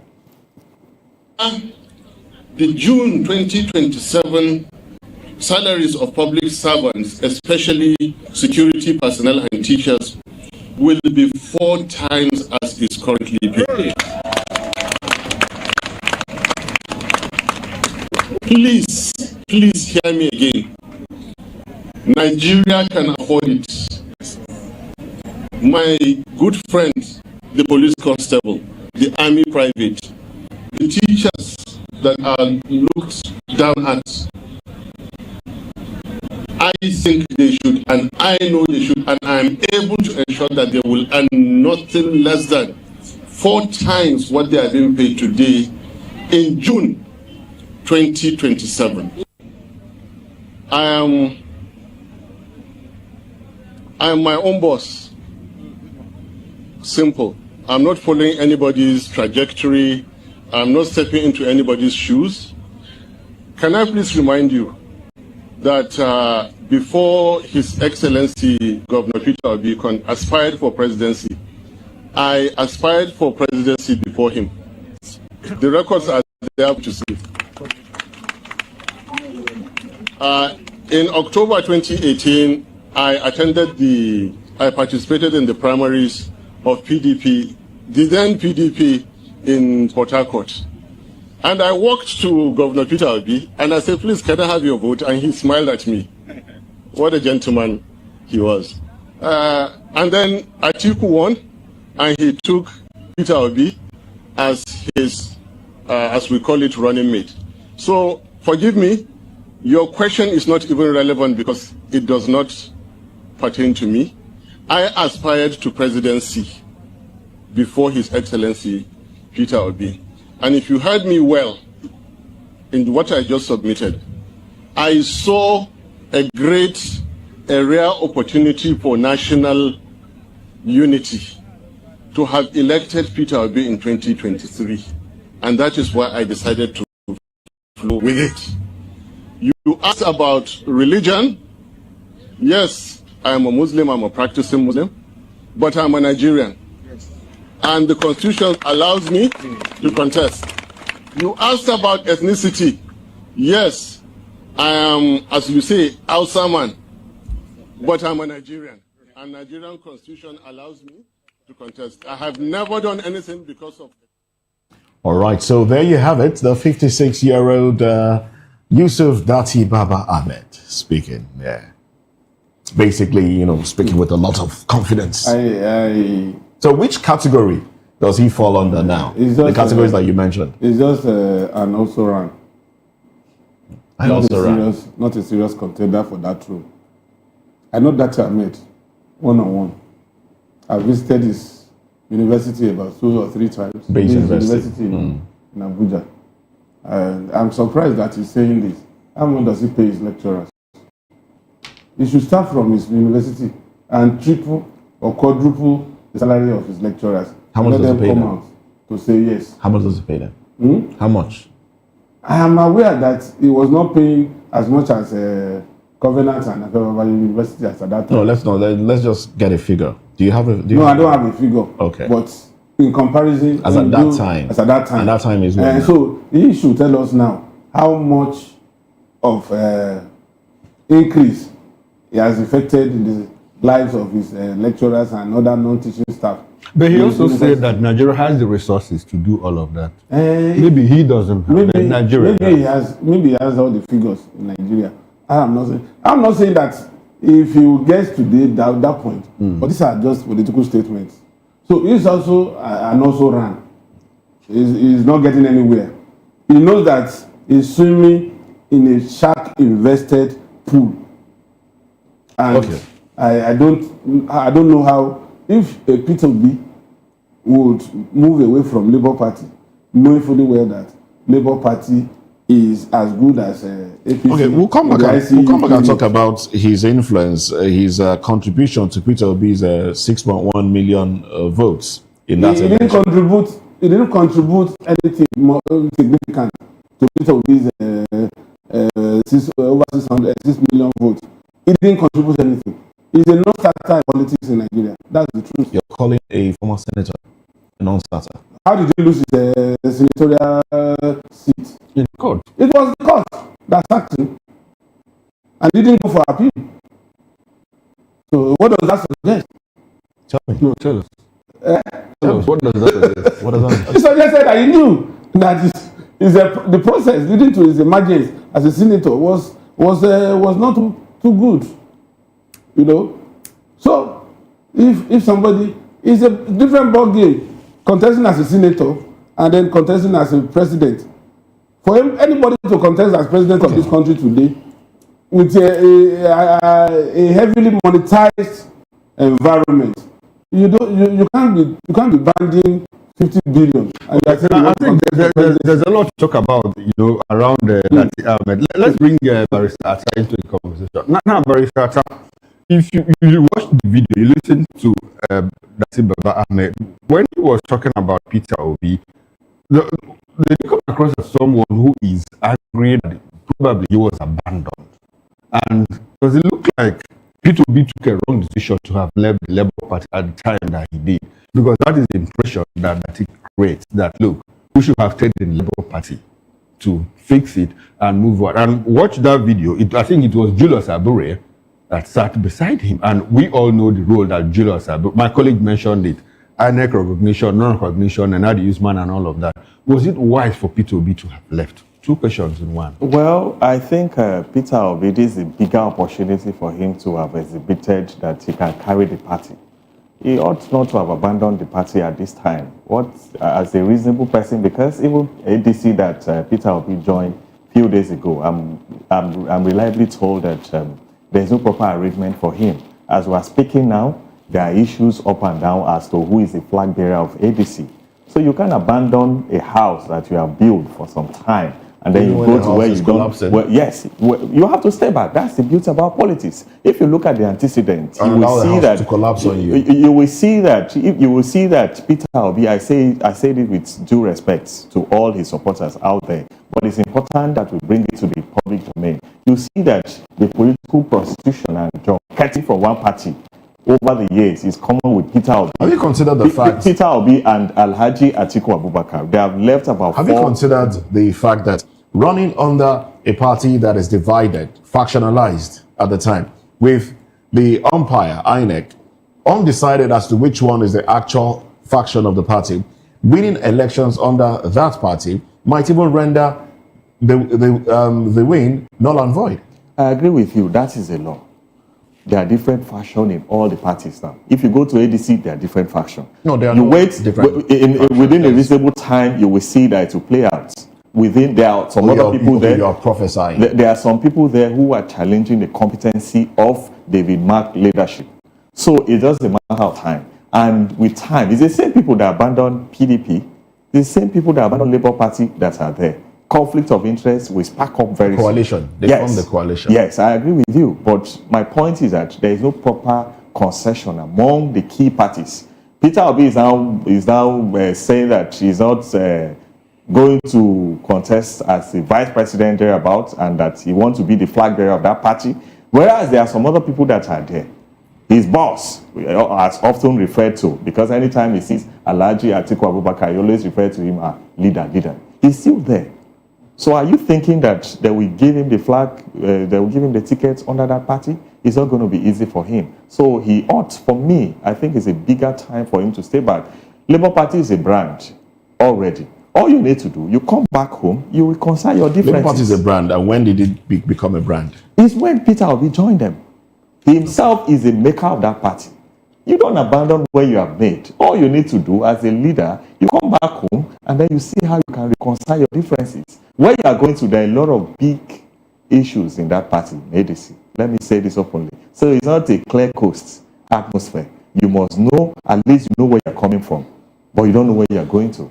The June 2027 salaries of public servants, especially security personnel and teachers, will be 4 times as is currently paid. Please hear me again. Nigeria can afford it. My good friend, the police constable, the army private, the teachers that are looked down at, I think they should, and I know they should, and I am able to ensure that they will earn nothing less than 4 times what they are being paid today in June 2027. I am my own boss. Simple. I'm not following anybody's trajectory. I'm not stepping into anybody's shoes. Can I please remind you that before His Excellency Governor Peter Obi aspired for presidency, I aspired for presidency before him. The records are there to see. In October 2018, I participated in the primaries of PDP, the then PDP in Port Harcourt. And I walked to Governor Peter Obi and I said, please, can I have your vote? And he smiled at me. What a gentleman he was. And then Atiku won and he took Peter Obi as his, as we call it, running mate. So forgive me, your question is not even relevant because it does not pertain to me. I aspired to presidency before His Excellency Peter Obi. And if you heard me well in what I just submitted, I saw a rare opportunity for national unity to have elected Peter Obi in 2023. And that is why I decided to flow with it. You asked about religion. Yes, I am a Muslim, I'm a practicing Muslim, but I'm a Nigerian. And the Constitution allows me to contest. You asked about ethnicity. Yes, I am, as you say, Hausa man, but I'm a Nigerian. And Nigerian Constitution allows me to contest. I have never done anything because of... All right, so there you have it, the 56-year-old Yusuf Datti Baba-Ahmed speaking. Yeah, basically, speaking with a lot of confidence. So which category does he fall under now? The categories that you mentioned. It's just an also run. Not a serious contender for that role. I know Datti Ahmed one-on-one. I visited his university about 2 or 3 times. Base University in Abuja. And I'm surprised that he's saying this. How much does he pay his lecturers? He should start from his university and triple or quadruple the salary of his lecturers. How much does he pay them? Out to say yes. How much does he pay them? How much? I am aware that he was not paying as much as Covenant and University as at that time. No, let's just get a figure. Do you have a? No, I don't have a figure. Okay. But in comparison, as at that time, and that time is what? So he should tell us now how much of increase he has affected in the lives of his lecturers and other non-teaching staff But he also said that Nigeria has the resources to do all of that. Maybe he doesn't have maybe Nigeria. Maybe he has all the figures in Nigeria. I'm not saying that if he gets to that point, but these are just political statements. So he's also an also ran. He's not getting anywhere. He knows that he's swimming in a shark invested pool. And Okay. I don't know how, if a Peter B would move away from Labour Party, knowing fully well that Labour Party is as good as APC. Okay, we'll come back and talk about his influence, his contribution to Peter Obi's 6.1 million votes in that election. He didn't contribute anything more significant to Peter Obi's over 6 million votes. He didn't contribute anything. He's a non-starter in politics in Nigeria. That's the truth. You're calling a former senator a non-starter. How did he lose his senatorial seat? In court. It was the court that sacked him and didn't go for appeal. So what does that suggest? Tell me. No, tell us. Tell us. What does that suggest? What does that suggest? He suggested that he knew that the process leading to his emergence as a senator was not too good. You know? So if somebody is a different ball game, contesting as a senator and then contesting as a president. For anybody to contest as president of this country today with a heavily monetized environment, you can't be banding 50 billion. And I think there's a lot to talk about, around Datti Ahmed. Let's bring Barrister Atta into the conversation. Now, Barrister Atta, if you watch the video, you listen to Datti Baba-Ahmed, when he was talking about Peter Obi, they come across as someone who is angry that probably he was abandoned. And does it look like Peter Obi took a wrong decision to have left the Labour Party at the time that he did? Because that is the impression that it creates, that look, we should have stayed in the Labour Party to fix it and move on. And watch that video. I think it was Julius Abure that sat beside him. And we all know the role that Julius Abure, my colleague mentioned it, INEC recognition, non-recognition, and Adi Usman and all of that. Was it wise for Peter Obi to have left? Two questions in one. Well, I think Peter Obi, this is a bigger opportunity for him to have exhibited that he can carry the party. He ought not to have abandoned the party at this time. As a reasonable person, because even ADC that Peter Obi joined a few days ago, I'm reliably told that there's no proper arrangement for him. As we are speaking now, there are issues up and down as to who is the flag bearer of ADC. So you can't abandon a house that you have built for some time and then you go to where you don't. Well, yes, you have to stay back. That's the beauty about politics. If you look at the antecedents, you will see that to collapse on you. You will see that Peter Obi. I say it with due respect to all his supporters out there, but it's important that we bring it to the public domain. You see that the political prostitution and job cutting from one party over the years is common with Peter Obi. Have you considered the fact Peter Obi and Alhaji Atiku Abubakar, they have left about Have you considered the fact that running under a party that is divided, factionalized at the time, with the umpire, INEC, undecided as to which one is the actual faction of the party, winning elections under that party might even render the win null and void? I agree with you. That is a law. There are different factions in all the parties now. If you go to ADC, there are different factions. No, there are within a reasonable time, you will see that it will play out. There are some other people there. You are prophesying. There are some people there who are challenging the competency of David Mark leadership. So it doesn't matter of time. And with time, it's the same people that abandon PDP, the same people that abandon Labour Party that are there. Conflict of interest will spark up very coalition. soon. They form the coalition. Yes, I agree with you. But my point is that there is no proper concession among the key parties. Peter Obi is now saying that he's not going to contest as the vice president thereabout, and that he wants to be the flag bearer of that party. Whereas there are some other people that are there. His boss, as often referred to, because anytime he sees Alhaji Atiku Abubakar, he always refers to him as leader. He's still there. So are you thinking that they will give him the flag, they will give him the tickets under that party? It's not going to be easy for him. So he ought, for me, I think it's a bigger time for him to stay back. Labour Party is a brand already. All you need to do, you come back home, you reconcile your differences. Labour Party is a brand, and when did it become a brand? It's when Peter Obi joined them. He himself is the maker of that party. You don't abandon where you have made. All you need to do as a leader, you come back home and then you see how you can reconcile your differences. Where you are going to, there are a lot of big issues in that party, ADC. Let me say this openly. So it's not a clear coast atmosphere. You must know, at least you know where you're coming from, but you don't know where you're going to.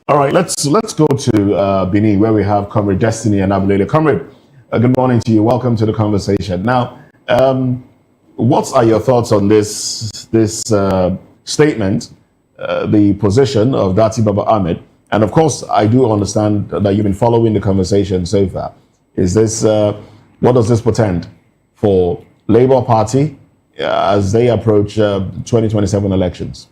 All right, let's go to Benin, where we have Comrade Destiny and Abulele. Comrade, good morning to you. Welcome to the conversation. Now, what are your thoughts on this statement, the position of Datti Baba-Ahmed? And of course, I do understand that you've been following the conversation so far. Is this what does this portend for Labour Party as they approach 2027 elections?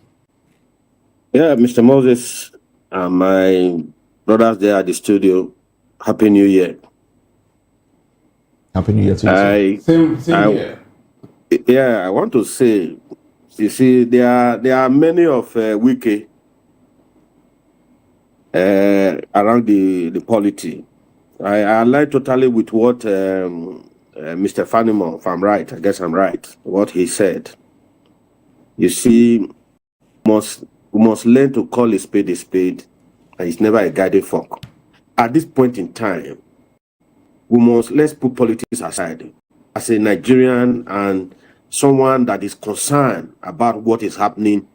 Yeah, Mr. Moses, my brothers there at the studio, Happy New Year. Happy New Year to you. Same here. Yeah, I want to say, you see, there are many of Wiki around the polity. I align totally with what Mr. Fanimo, if I'm right, I guess I'm right, what he said. You see, we must learn to call a spade, and it's never a guiding fork. At this point in time, let's put politics aside. As a Nigerian and someone that is concerned about what is happening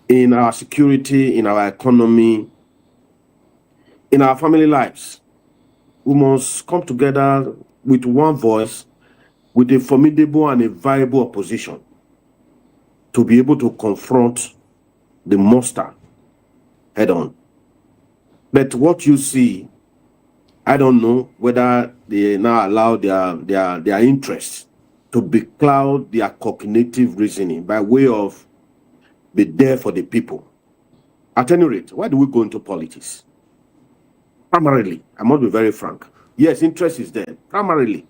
in our security, in our economy, in our family lives, we must come together with one voice, with a formidable and a viable opposition to be able to confront the monster head on. But what you see, I don't know whether they now allow their interests to becloud their cognitive reasoning by way of be there for the people. At any rate, why do we go into politics? Primarily, I must be very frank. Yes, interest is there. Primarily,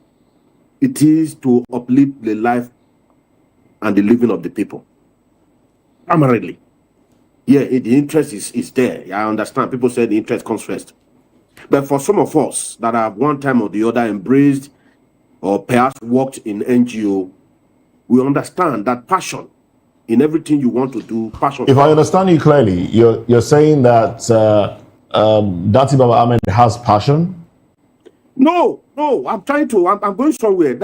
it is to uplift the life and the living of the people. Primarily. Yeah, the interest is there. I understand. People say the interest comes first. But for some of us that have one time or the other embraced or perhaps worked in NGO, we understand that passion in everything you want to do, passion. If I understand you clearly, you're saying that Datti Baba-Ahmed has passion? No, I'm going somewhere.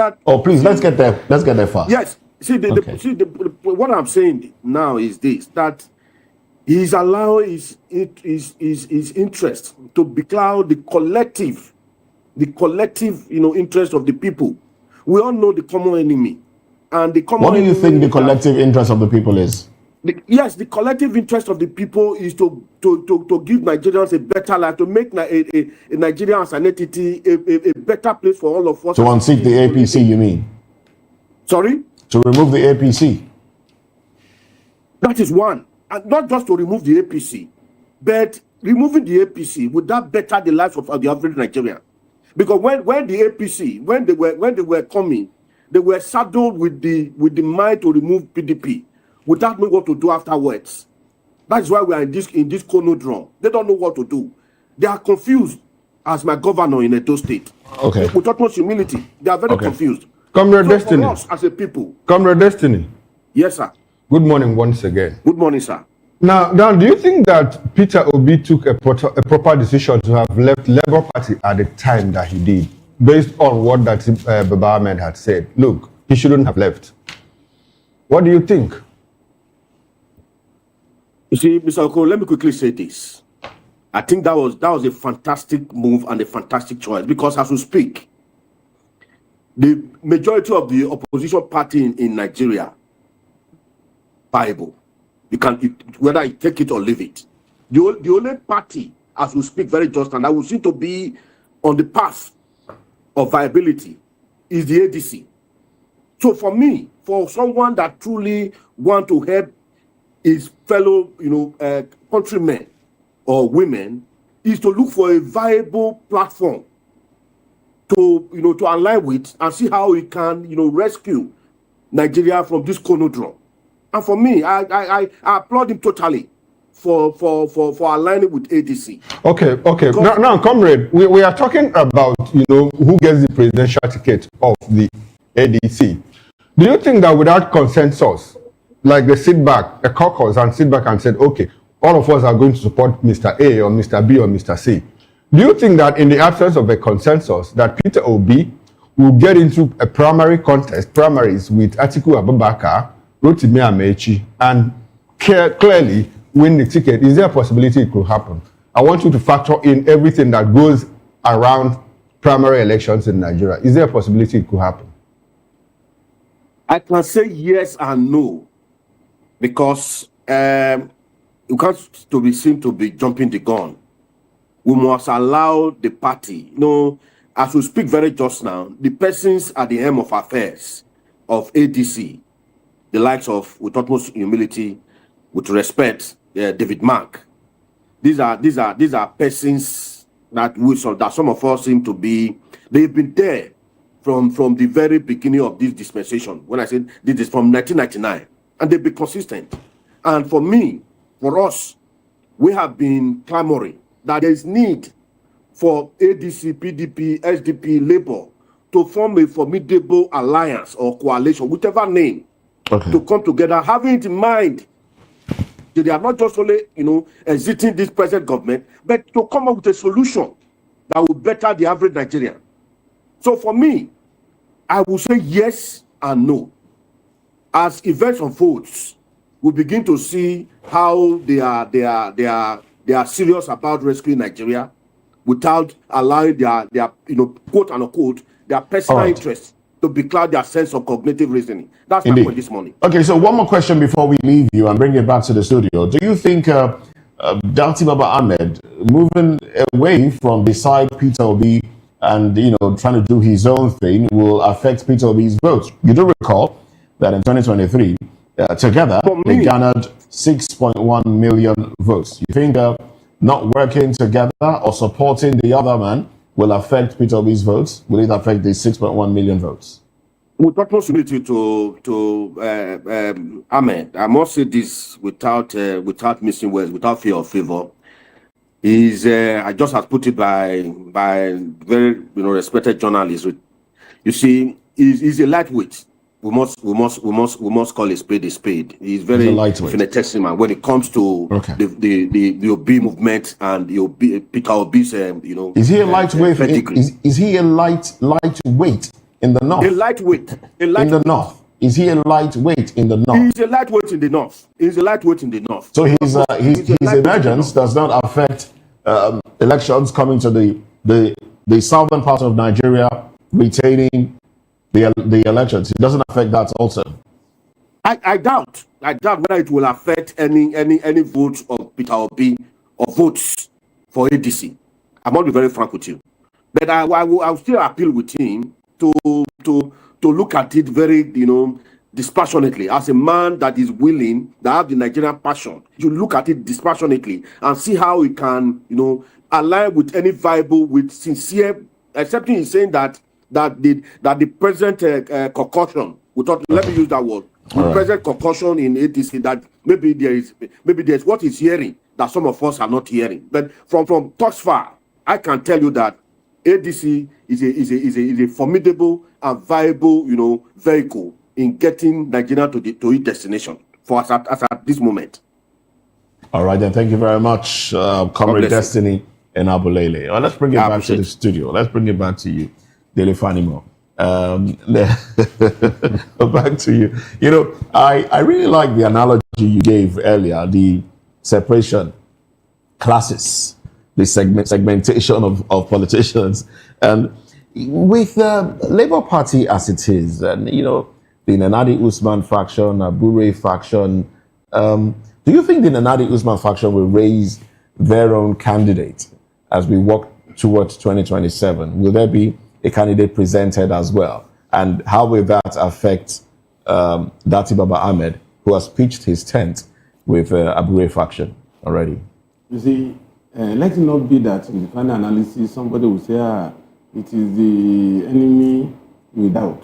Please, let's get there fast. Yes. See, what I'm saying now is this, that he's allowing his interest to becloud the collective, interest of the people. We all know the common enemy. And the common What do you think the collective interest of the people is? The collective interest of the people is to give Nigerians a better life, to make a Nigeria as an entity a better place for all of us. To unseat the APC, you mean? Sorry? To remove the APC? That is one. And not just to remove the APC, but removing the APC, would that better the life of the average Nigerian? Because when the APC, when they were coming, they were saddled with the mind to remove PDP without knowing what to do afterwards. That's why we are in this conundrum. They don't know what to do. They are confused, as my governor in Edo State. Okay. With utmost humility, they are very confused. Comrade Destiny. For us as a people. Comrade Destiny. Yes, sir. Good morning once again. Good morning, sir. Now, do you think that Peter Obi took a proper decision to have left Labour Party at the time that he did, based on what Datti Baba-Ahmed had said? Look, he shouldn't have left. What do you think? You see, Mr. Oko, let me quickly say this. I think that was a fantastic move and a fantastic choice, because as we speak, the majority of the opposition party in Nigeria, Bible, whether you take it or leave it. The only party, as we speak very just, and that will seem to be on the path of viability, is the ADC. So for me, for someone that truly want to help his fellow, countrymen or women, is to look for a viable platform to, to align with and see how we can, rescue Nigeria from this conundrum. And for me, I applaud him totally for aligning with ADC. Okay. Now, comrade, we are talking about, who gets the presidential ticket of the ADC. Do you think that without consensus, like they sit back, a caucus, and sit back and said, okay, all of us are going to support Mr. A or Mr. B or Mr. C. Do you think that in the absence of a consensus, that Peter Obi will get into a primaries with Atiku Abubakar, Rotimi Amechi, and clearly win the ticket? Is there a possibility it could happen? I want you to factor in everything that goes around primary elections in Nigeria. Is there a possibility it could happen? I can say yes and no, because you can't to be seen to be jumping the gun. We must allow the party, as we speak very just now, the persons at the helm of affairs of ADC, the likes of, with utmost humility, with respect, David Mark. These are persons that some of us seem to be. They've been there from the very beginning of this dispensation. When I said this is from 1999, and they've been consistent. And for me, for us, we have been clamoring that there is need for ADC, PDP, SDP, Labour to form a formidable alliance or coalition, whichever name, to come together, having it in mind that they are not just only, exiting this present government, but to come up with a solution that will better the average Nigerian. So for me, I will say yes and no. As events unfolds, we begin to see how they are serious about rescuing Nigeria without allowing their quote unquote, their personal interests to becloud their sense of cognitive reasoning. That's my point this morning. Okay, so one more question before we leave you and bring it back to the studio. Do you think Datti Baba-Ahmed moving away from beside Peter Obi and trying to do his own thing will affect Peter Obi's votes? You do recall that in 2023, together they garnered 6.1 million votes. You think not working together or supporting the other man will affect Peter Obi's votes? Will it affect the 6.1 million votes? With utmost humility to Ahmed, I must say this without missing words, without fear of favor. I just have put it by very respected journalists. You see, he's a lightweight. We must call a spade a spade. He's very finitesimal when it comes to the Obi movement and the Peter Obi's Is he a lightweight? Is he a lightweight in the north? A lightweight in the north. Is he a lightweight in the north? He's a lightweight in the north. He's a lightweight in the north. So his emergence does not affect elections coming to the southern part of Nigeria retaining the elections. It doesn't affect that also. I doubt whether it will affect any votes of Peter Obi or votes for ADC. I must be very frank with you, but I will still appeal with him to look at it very dispassionately, as a man that is willing, that have the Nigerian passion. You look at it dispassionately and see how he can align with any viable, with sincere, accepting he's saying that the present concussion, let me use that word, the present concussion in ADC, that maybe there's what he's hearing that some of us are not hearing. But from thus far, I can tell you that ADC is a formidable and viable vehicle in getting Nigeria to its destination for us at this moment. All right, then. Thank you very much, Comrade Destiny and Abulele. Well, let's bring it back to the studio. Let's bring it back to you, Dele Fanimo. Back to you. I really like the analogy you gave earlier, the separation classes, the segmentation of politicians. And with the Labour Party as it is, and the Nanadi Usman faction, Abure faction, do you think the Nanadi Usman faction will raise their own candidate as we walk towards 2027? Will there be a candidate presented as well? And how will that affect Datti Baba-Ahmed, who has pitched his tent with Abure faction already? You see, let it not be that in the final analysis somebody will say, it is the enemy without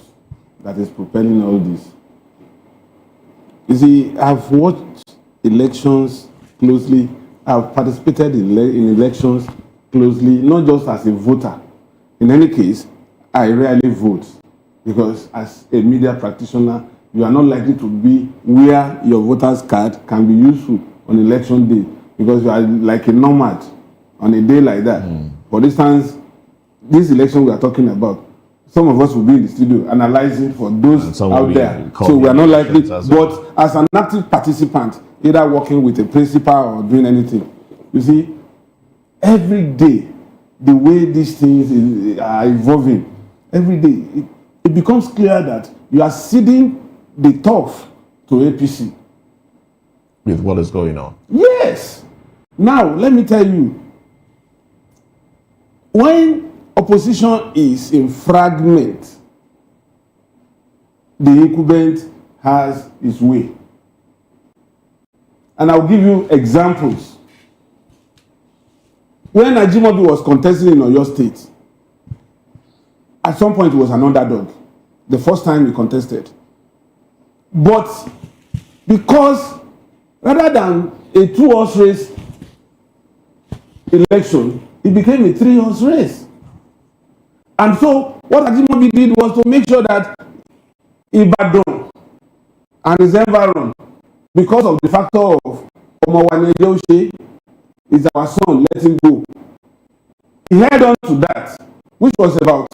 that is propelling all this. You see, I've watched elections closely. I've participated in elections closely, not just as a voter. In any case, I rarely vote because as a media practitioner, you are not likely to be where your voter's card can be useful on election day because you are like a nomad on a day like that. For instance, this election we are talking about, some of us will be in the studio analyzing for those out there. So we are not likely, but as an active participant, either working with a principal or doing anything, you see, every day, the way these things are evolving, every day, it becomes clear that you are ceding the turf to APC. With what is going on? Yes. Now, let me tell you, when opposition is in fragment, the incumbent has its way. And I'll give you examples. When Ajimobi was contesting in Oyo State, at some point he was an underdog, the first time he contested. But because rather than a 2-horse race election, it became a 3-horse race. And so what Ajimobi did was to make sure that Ibadan and his environment, because of the factor of Omowane Joshe is our son, let him go. He held on to that, which was about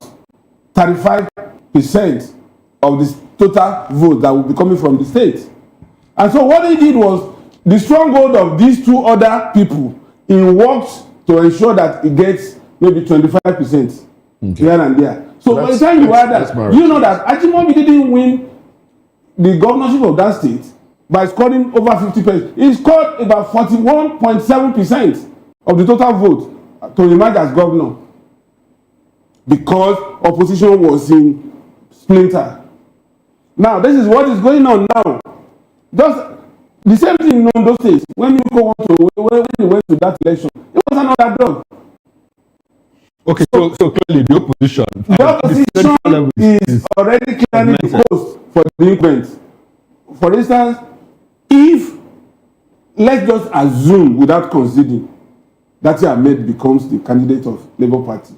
35% of the total vote that will be coming from the state. And so what he did was the stronghold of these two other people, he worked to ensure that he gets maybe 25% here and there. So by the time you add that, you know that Ajimobi didn't win the governorship of that state by scoring over 50%. He scored about 41.7% of the total vote to emerge as governor because opposition was in splinter. Now, this is what is going on now. Just the same thing in those states. When you go on to when you went to that election, it was another dog. Okay, so clearly the opposition is already clearing the coast for the incumbents. For instance, if let's just assume without conceding Datti Ahmed becomes the candidate of Labour Party,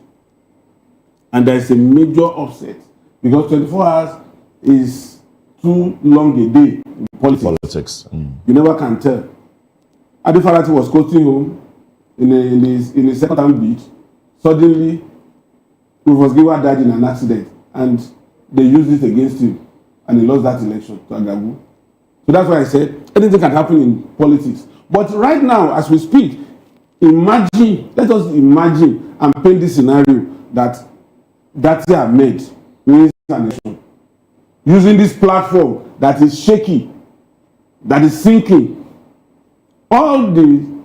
and there is a major offset because 24 hours is too long a day in politics. You never can tell. Adi Farati was coasting home in a second time beat. Suddenly, Rufus Giwa died in an accident, and they used it against him, and he lost that election to Agagu. So that's why I said anything can happen in politics. But right now, as we speak, let us imagine and paint this scenario that Datti Ahmed wins an election using this platform that is shaky, that is sinking. All the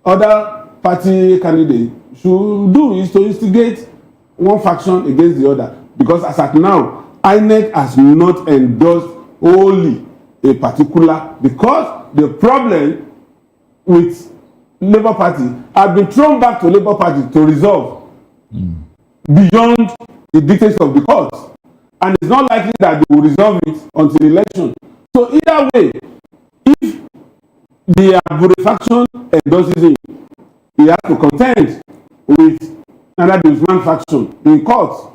other party candidates should do is to instigate one faction against the other, because as at now, INEC has not endorsed wholly a particular, because the problem with Labour Party has been thrown back to Labour Party to resolve beyond the dictates of the courts, and it's not likely that they will resolve it until the election. So either way, if the Abure faction endorses him, he has to contend with another Usman faction in court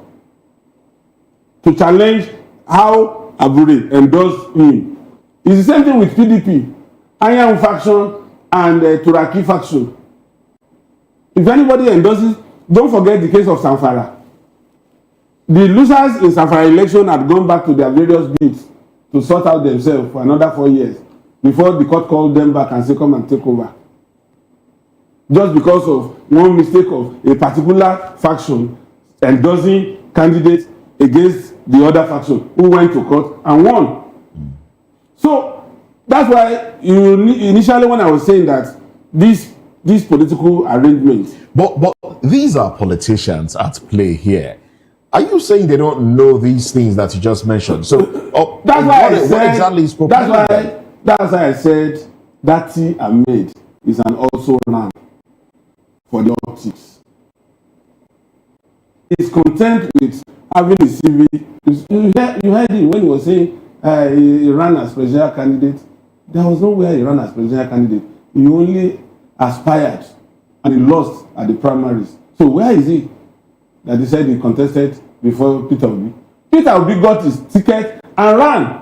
to challenge how Abure endorsed him. It's the same thing with PDP, Ayam faction and Turaki faction. If anybody endorses, don't forget the case of Zamfara. The losers in Zamfara election had gone back to their various beats to sort out themselves for another 4 years before the court called them back and said, come and take over. Just because of one mistake of a particular faction endorsing candidates against the other faction who went to court and won. So that's why initially when I was saying that this political arrangement. But these are politicians at play here. Are you saying they don't know these things that you just mentioned? So that's why what exactly is propelling them? That's why I said Datti Ahmed is an also man. for the optics. He's content with having a CV. You heard him when he was saying he ran as presidential candidate. There was nowhere he ran as presidential candidate. He only aspired and he lost at the primaries. So where is he? That he said he contested before Peter Obi. Peter Obi got his ticket and ran.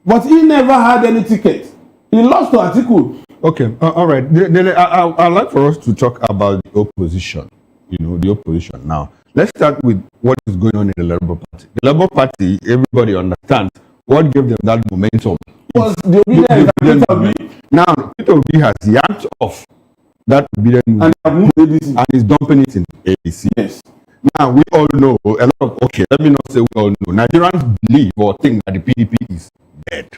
But he never had any ticket. He lost to Atiku. Okay, all right. I'd like for us to talk about the opposition. You know, the opposition now. Let's start with what is going on in the Labour Party. The Labour Party, everybody understands what gave them that momentum. Was the obedience Peter Obi. Now, Peter Obi has yanked off that obedient movement and is dumping it in ADC. Yes. Now, we all know, let me not say we all know, Nigerians believe or think that the PDP is dead.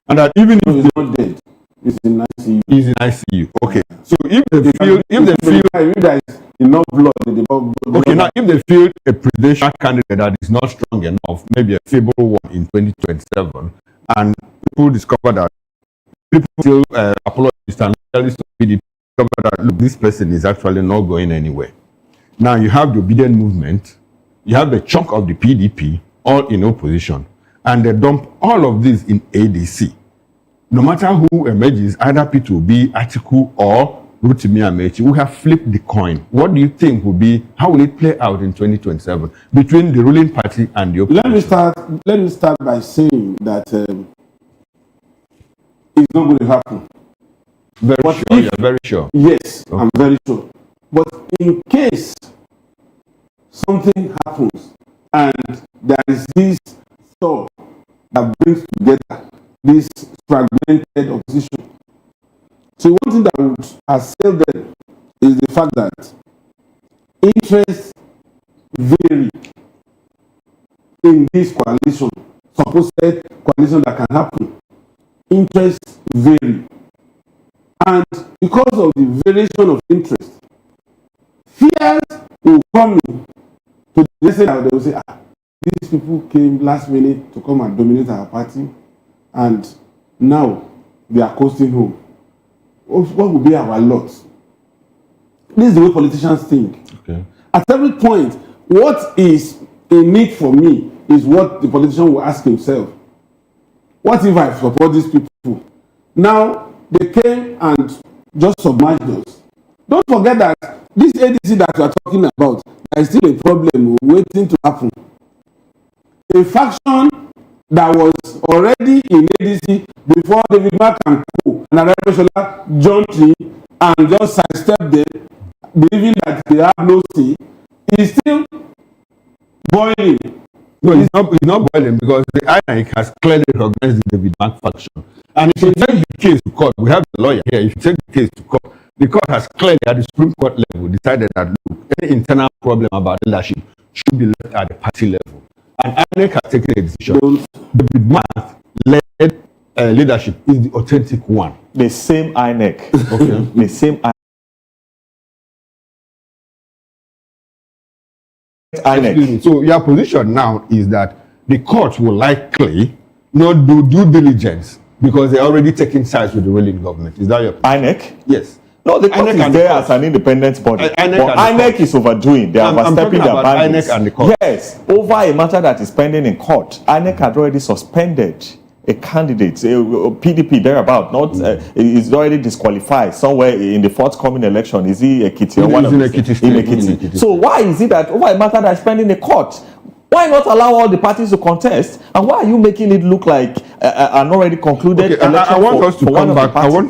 And that even if it's not dead, it's in ICU. It's in ICU. Okay. So if they feel there is enough blood in the blood. Okay, now if they feel a presidential candidate that is not strong enough, maybe a feeble one in 2027, and people discover that people still apologists and loyalists of PDP discover that look, this person is actually not going anywhere. Now you have the obedient movement, you have a chunk of the PDP all in opposition, and they dump all of this in ADC. No matter who emerges, either P2B, Atiku, or Rotimi Amechi, we have flipped the coin. What do you think will be, how will it play out in 2027 between the ruling party and the opposition? Let me start by saying that it's not going to happen. You're very sure? Yes, okay. I'm very sure. But in case something happens and there is this thought that brings together this fragmented opposition. So one thing that would assail them is the fact that interests vary in this coalition, supposed coalition that can happen. Interests vary. And because of the variation of interest, fears will come in to the lesson that they will say, these people came last minute to come and dominate our party, and now they are coasting home. What will be our lot? This is the way politicians think. Okay. At every point, what is a need for me is what the politician will ask himself. What if I support these people? Now, they came and just submerged us. Don't forget that this ADC that we are talking about, there is still a problem waiting to happen. A faction that was already in ADC before David Mark and Co. and Arabeshola jumped in and just sidestepped them, believing that they have no say, is still boiling. No, it's not boiling because the INEC has clearly recognized the David Mark faction. And if you take the case to court, we have the lawyer here, if you take the case to court, the court has clearly at the Supreme Court level decided that look, any internal problem about leadership should be left at the party level. And INEC has taken a decision. David Mark-led leadership is the authentic one. The same INEC. Okay. The same INEC. So your position now is that the court will likely not do due diligence because they're already taking sides with the ruling government. Is that your position? INEC? Yes. No, the court is there as an independent body. But INEC is overdoing. They are overstepping their boundaries. INEC and the court. Yes, over a matter that is pending in court. INEC had already suspended a candidate, a PDP thereabout, is already disqualified somewhere in the forthcoming election. Is he Ekiti or one of Ekiti? So why is it that over a matter that is pending in court? Why not allow all the parties to contest? And why are you making it look like an already concluded election? I want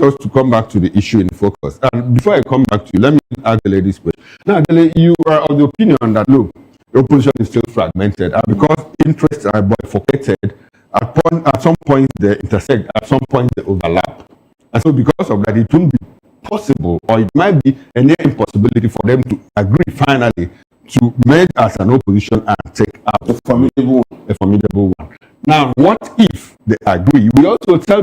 us to come back to the issue in focus. And before I come back to you, let me ask the lady this question. Now, you are of the opinion that look, the opposition is still fragmented, and because interests are bifurcated, at some point they intersect, at some point they overlap. And so because of that, it won't be possible, or it might be a near impossibility for them to agree finally to merge as an opposition and take out a formidable one. Now, what if they agree? You also tell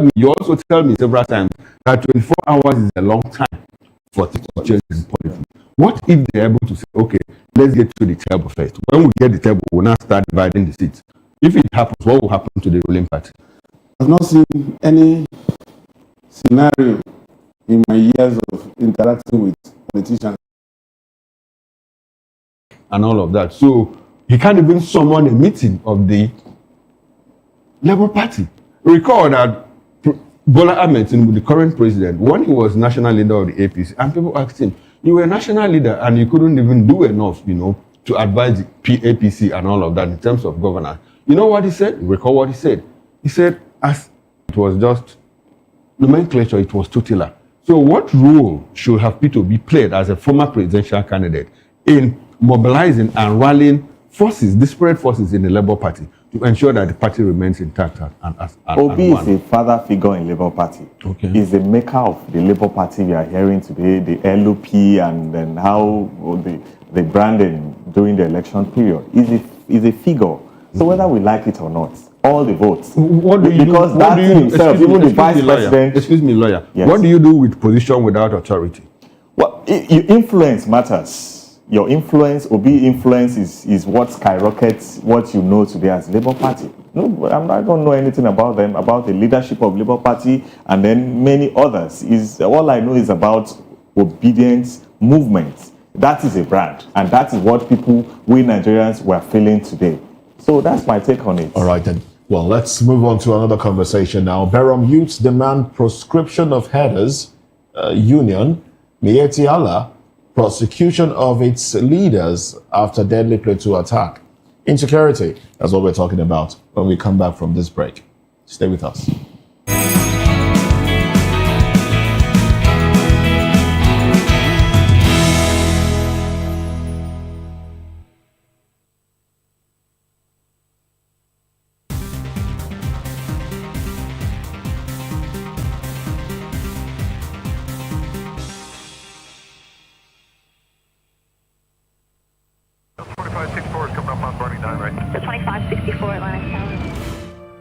me several times that 24 hours is a long time for change in politics. What if they're able to say, okay, let's get to the table first. When we get the table, we'll now start dividing the seats. If it happens, what will happen to the ruling party? I've not seen any scenario in my years of interacting with politicians. And all of that. So he can't even summon a meeting of the Labour Party. Recall that Bola Ahmed, the current president, when he was national leader of the APC, and people asked him, you were a national leader and you couldn't even do enough, to advise the APC and all of that in terms of governance. You know what he said? Recall what he said. He said, as it was just nomenclature, it was tutelar. So what role should have P2B played as a former presidential candidate in mobilizing and rallying forces, disparate forces in the Labour Party to ensure that the party remains intact and Obi is a father figure in Labour Party. Okay. He's the maker of the Labour Party we are hearing today, the LOP, and then how the branding during the election period. Is a figure. So whether we like it or not, all the votes. What do you because do? that himself, even the vice president. Excuse me, lawyer. Yes. What do you do with position without authority? Well, your influence matters. Your influence, Obi influence, is what skyrockets what you know today as Labour Party. No, I don't know anything about them, about the leadership of Labour Party, and then many others. All I know is about obedience movement. That is a brand, and that is what we Nigerians were feeling today. So that's my take on it. All right, then. Well, let's move on to another conversation now. Berom youths demand proscription of headers, union, Mieti Allah, prosecution of its leaders after deadly Plateau attack. Insecurity, that's what we're talking about when we come back from this break. Stay with us.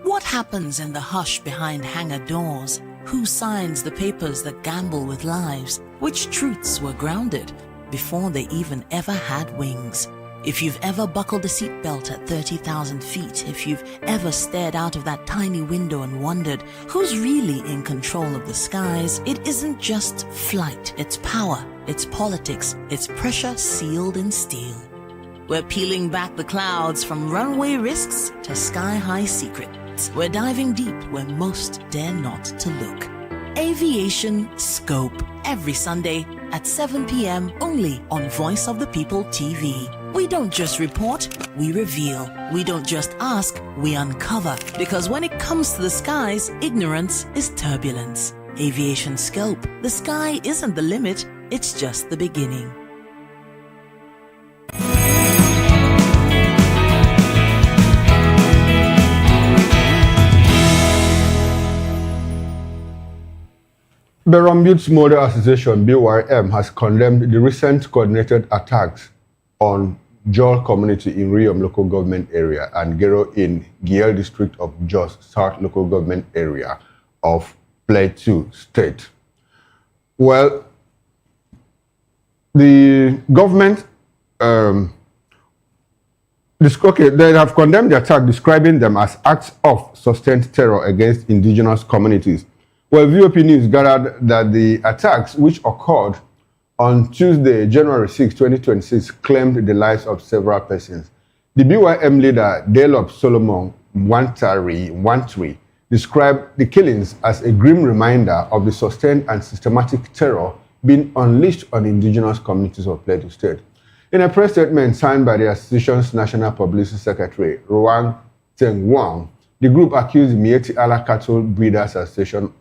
What happens in the hush behind hangar doors? Who signs the papers that gamble with lives? Which truths were grounded before they even ever had wings? If you've ever buckled a seatbelt at 30,000 feet, if you've ever stared out of that tiny window and wondered who's really in control of the skies, it isn't just flight, it's power, it's politics, it's pressure sealed in steel. We're peeling back the clouds from runway risks to sky-high secrets. We're diving deep where most dare not to look. Aviation Scope, every Sunday at 7 p.m. only on Voice of the People TV. We don't just report, we reveal. We don't just ask, we uncover. Because when it comes to the skies, ignorance is turbulence. Aviation Scope, the sky isn't the limit, it's just the beginning. Berom Youth Model Association, BYM, has condemned the recent coordinated attacks on Jol community in Riyom local government area and Gero in Giel district of Jos South local government area of Plateau State. Well, the government, they have condemned the attack, describing them as acts of sustained terror against indigenous communities. Well, VOP News gathered that the attacks, which occurred on Tuesday, January 6, 2026, claimed the lives of several persons. The BYM leader, Delop Solomon Wantri, described the killings as a grim reminder of the sustained and systematic terror being unleashed on indigenous communities of Plateau State. In a press statement signed by the association's National Publicity Secretary, Ruang Tengwang, the group accused the Mieti Allah Cattle Breeders Association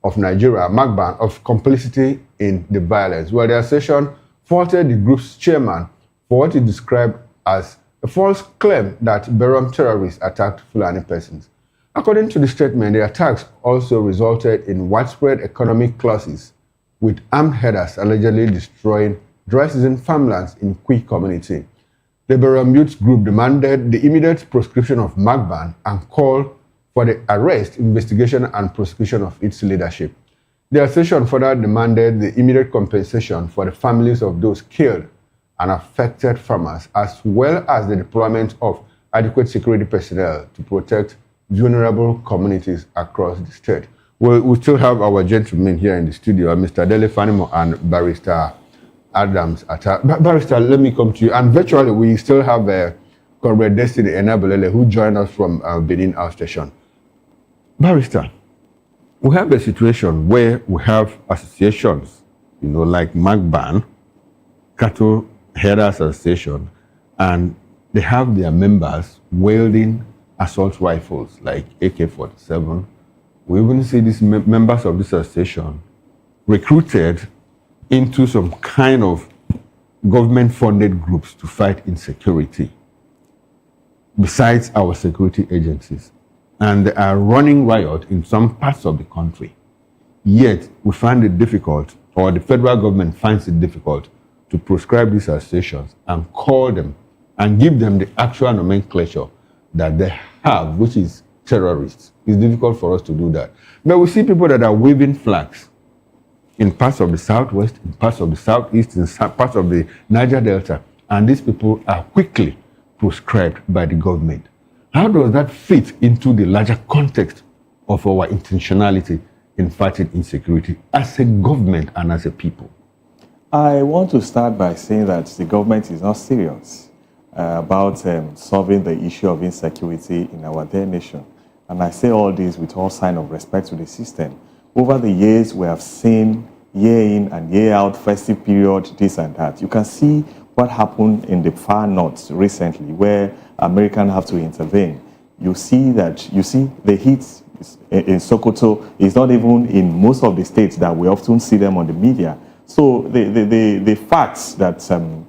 of Nigeria, MAGBAN, of complicity in the violence, where the association faulted the group's chairman for what it described as a false claim that Berom terrorists attacked Fulani persons. According to the statement, the attacks also resulted in widespread economic losses, with armed headers allegedly destroying dry season farmlands in Kwi community. The Berom Youth Group demanded the immediate proscription of MAGBAN and called for the arrest, investigation, and prosecution of its leadership. The association further demanded the immediate compensation for the families of those killed and affected farmers, as well as the deployment of adequate security personnel to protect vulnerable communities across the state. We still have our gentlemen here in the studio, Mr. Dele Fanimo and Barrister Adams attack. Barrister, let me come to you. And virtually, we still have Comrade Destiny Enabelele, who joined us from Benin Outstation. Barrister, we have a situation where we have associations, like Magban, Cattle Herders Association, and they have their members wielding assault rifles like AK-47. We even see these members of this association recruited into some kind of government-funded groups to fight insecurity, besides our security agencies. And they are running riot in some parts of the country. Yet, we find it difficult, or the federal government finds it difficult, to proscribe these associations and call them and give them the actual nomenclature that they have, which is terrorists. It's difficult for us to do that. But we see people that are waving flags in parts of the southwest, in parts of the southeast, in parts of the Niger Delta, and these people are quickly proscribed by the government. How does that fit into the larger context of our intentionality in fighting insecurity as a government and as a people? I want to start by saying that the government is not serious about solving the issue of insecurity in our dear nation. And I say all this with all sign of respect to the system. Over the years, we have seen year in and year out, festive period, this and that. You can see what happened in the far north recently, where Americans have to intervene. You see the heat in Sokoto is not even in most of the states that we often see them on the media. So the facts that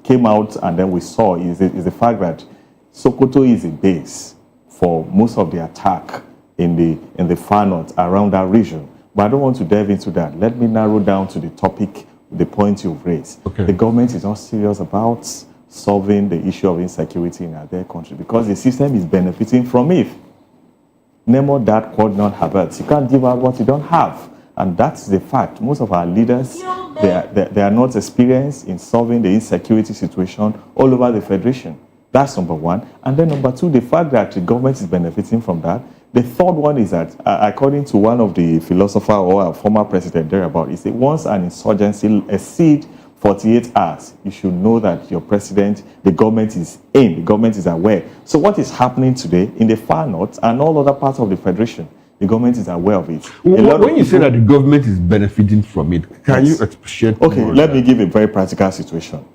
came out and then we saw is the fact that Sokoto is a base for most of the attack in the far north around that region. But I don't want to delve into that. Let me narrow down to the topic, the point you've raised. Okay. The government is not serious about solving the issue of insecurity in their country because the system is benefiting from it. Nemo dat quod non habet. You can't give out what you don't have. And that's the fact. Most of our leaders, they are not experienced in solving the insecurity situation all over the Federation. That's number one. And then number two, the fact that the government is benefiting from that. The third one is that, according to one of the philosophers or a former president thereabout, he said, once an insurgency exceeds 48 hours, you should know that your president, the government is in, the government is aware. So what is happening today in the far north and all other parts of the Federation, the government is aware of it. When you say that the government is benefiting from it, can you appreciate? Okay, let me give a very practical situation.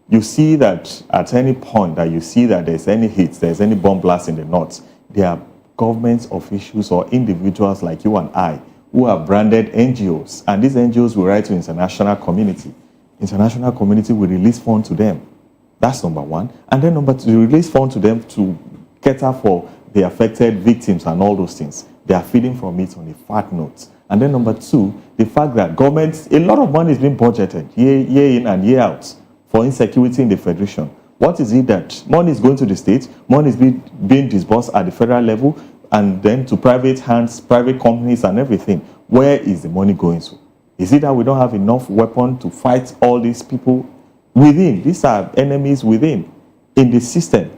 You see that at any point that you see that there's any hit, there's any bomb blast in the north, there are government officials or individuals like you and I who are branded NGOs, and these NGOs will write to international community. International community will release funds to them. That's number one. And then number two, release funds to them to cater for the affected victims and all those things. They are feeding from it on a fat note. And then number two, the fact that governments, a lot of money is being budgeted year in and year out for insecurity in the Federation. What is it that money is going to the states, money is being disbursed at the federal level, and then to private hands, private companies and everything? Where is the money going to? Is it that we don't have enough weapon to fight all these people within? These are enemies within, in the system.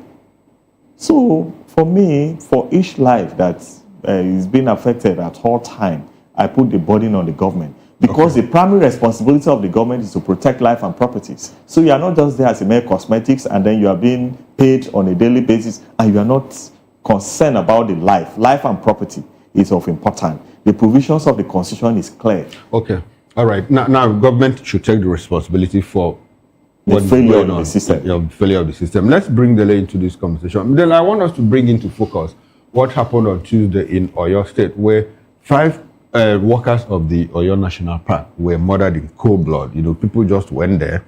So for me, for each life that is being affected at all time, I put the burden on the government. Because the primary responsibility of the government is to protect life and properties. So you are not just there as a mere cosmetics and then you are being paid on a daily basis and you are not concerned about the life. Life and property is of importance. The provisions of the Constitution is clear. Okay. All right. Now government should take the responsibility for the failure of the system. The failure of the system. Let's bring Dele into this conversation. Then I want us to bring into focus what happened on Tuesday in Oyo State, where 5 workers of the Oyo National Park were murdered in cold blood. People just went there.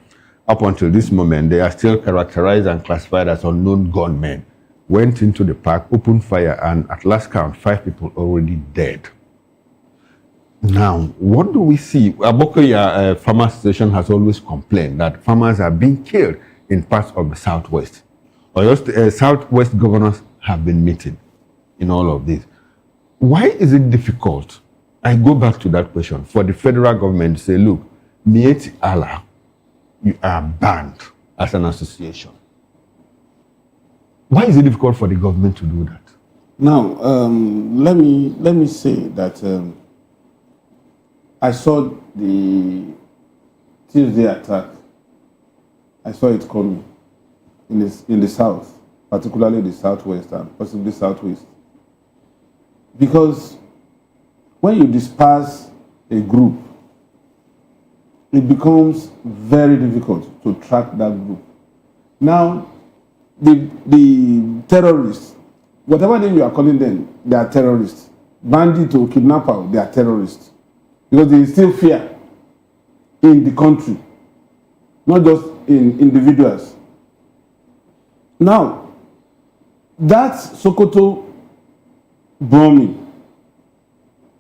Up until this moment, they are still characterized and classified as unknown gunmen. Went into the park, opened fire, and at last count, 5 people already dead. Now, what do we see? Abokoya Farmer Association has always complained that farmers are being killed in parts of the southwest. Oyo southwest governors have been meeting in all of this. Why is it difficult? I go back to that question for the federal government to say, look, Mieti Allah, you are banned as an association. Why is it difficult for the government to do that? Now, let me say that I saw the Tuesday attack I saw it coming in the south, particularly the southwest and possibly southwest. Because when you disperse a group, it becomes very difficult to track that group. Now, the terrorists, whatever name you are calling them, they are terrorists. Bandit or kidnapper, they are terrorists. Because there is still fear in the country, not just in individuals. Now, that Sokoto bombing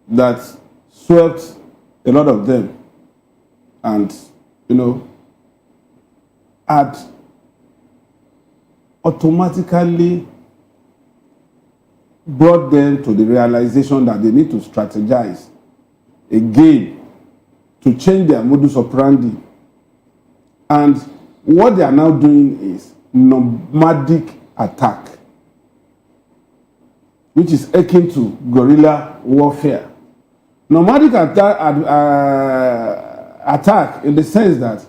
that swept a lot of them and, had automatically brought them to the realization that they need to strategize again to change their modus operandi. And what they are now doing is nomadic attack, which is akin to guerrilla warfare. Nomadic attack in the sense that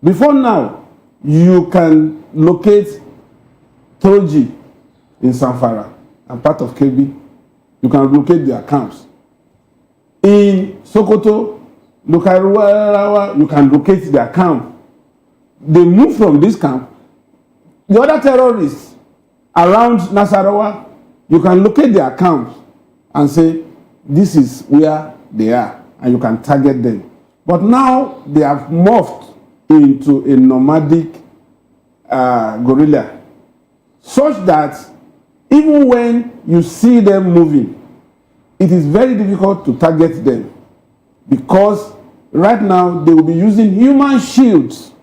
before now, you can locate Toji in Samfara and part of Kebbi. You can locate their camps. In Sokoto, Lokarawa, you can locate their camp. They move from this camp. The other terrorists around Nasarawa, you can locate their camps and say, this is where they are, and you can target them. But now they have morphed into a nomadic guerrilla, such that even when you see them moving, it is very difficult to target them, because right now they will be using human shields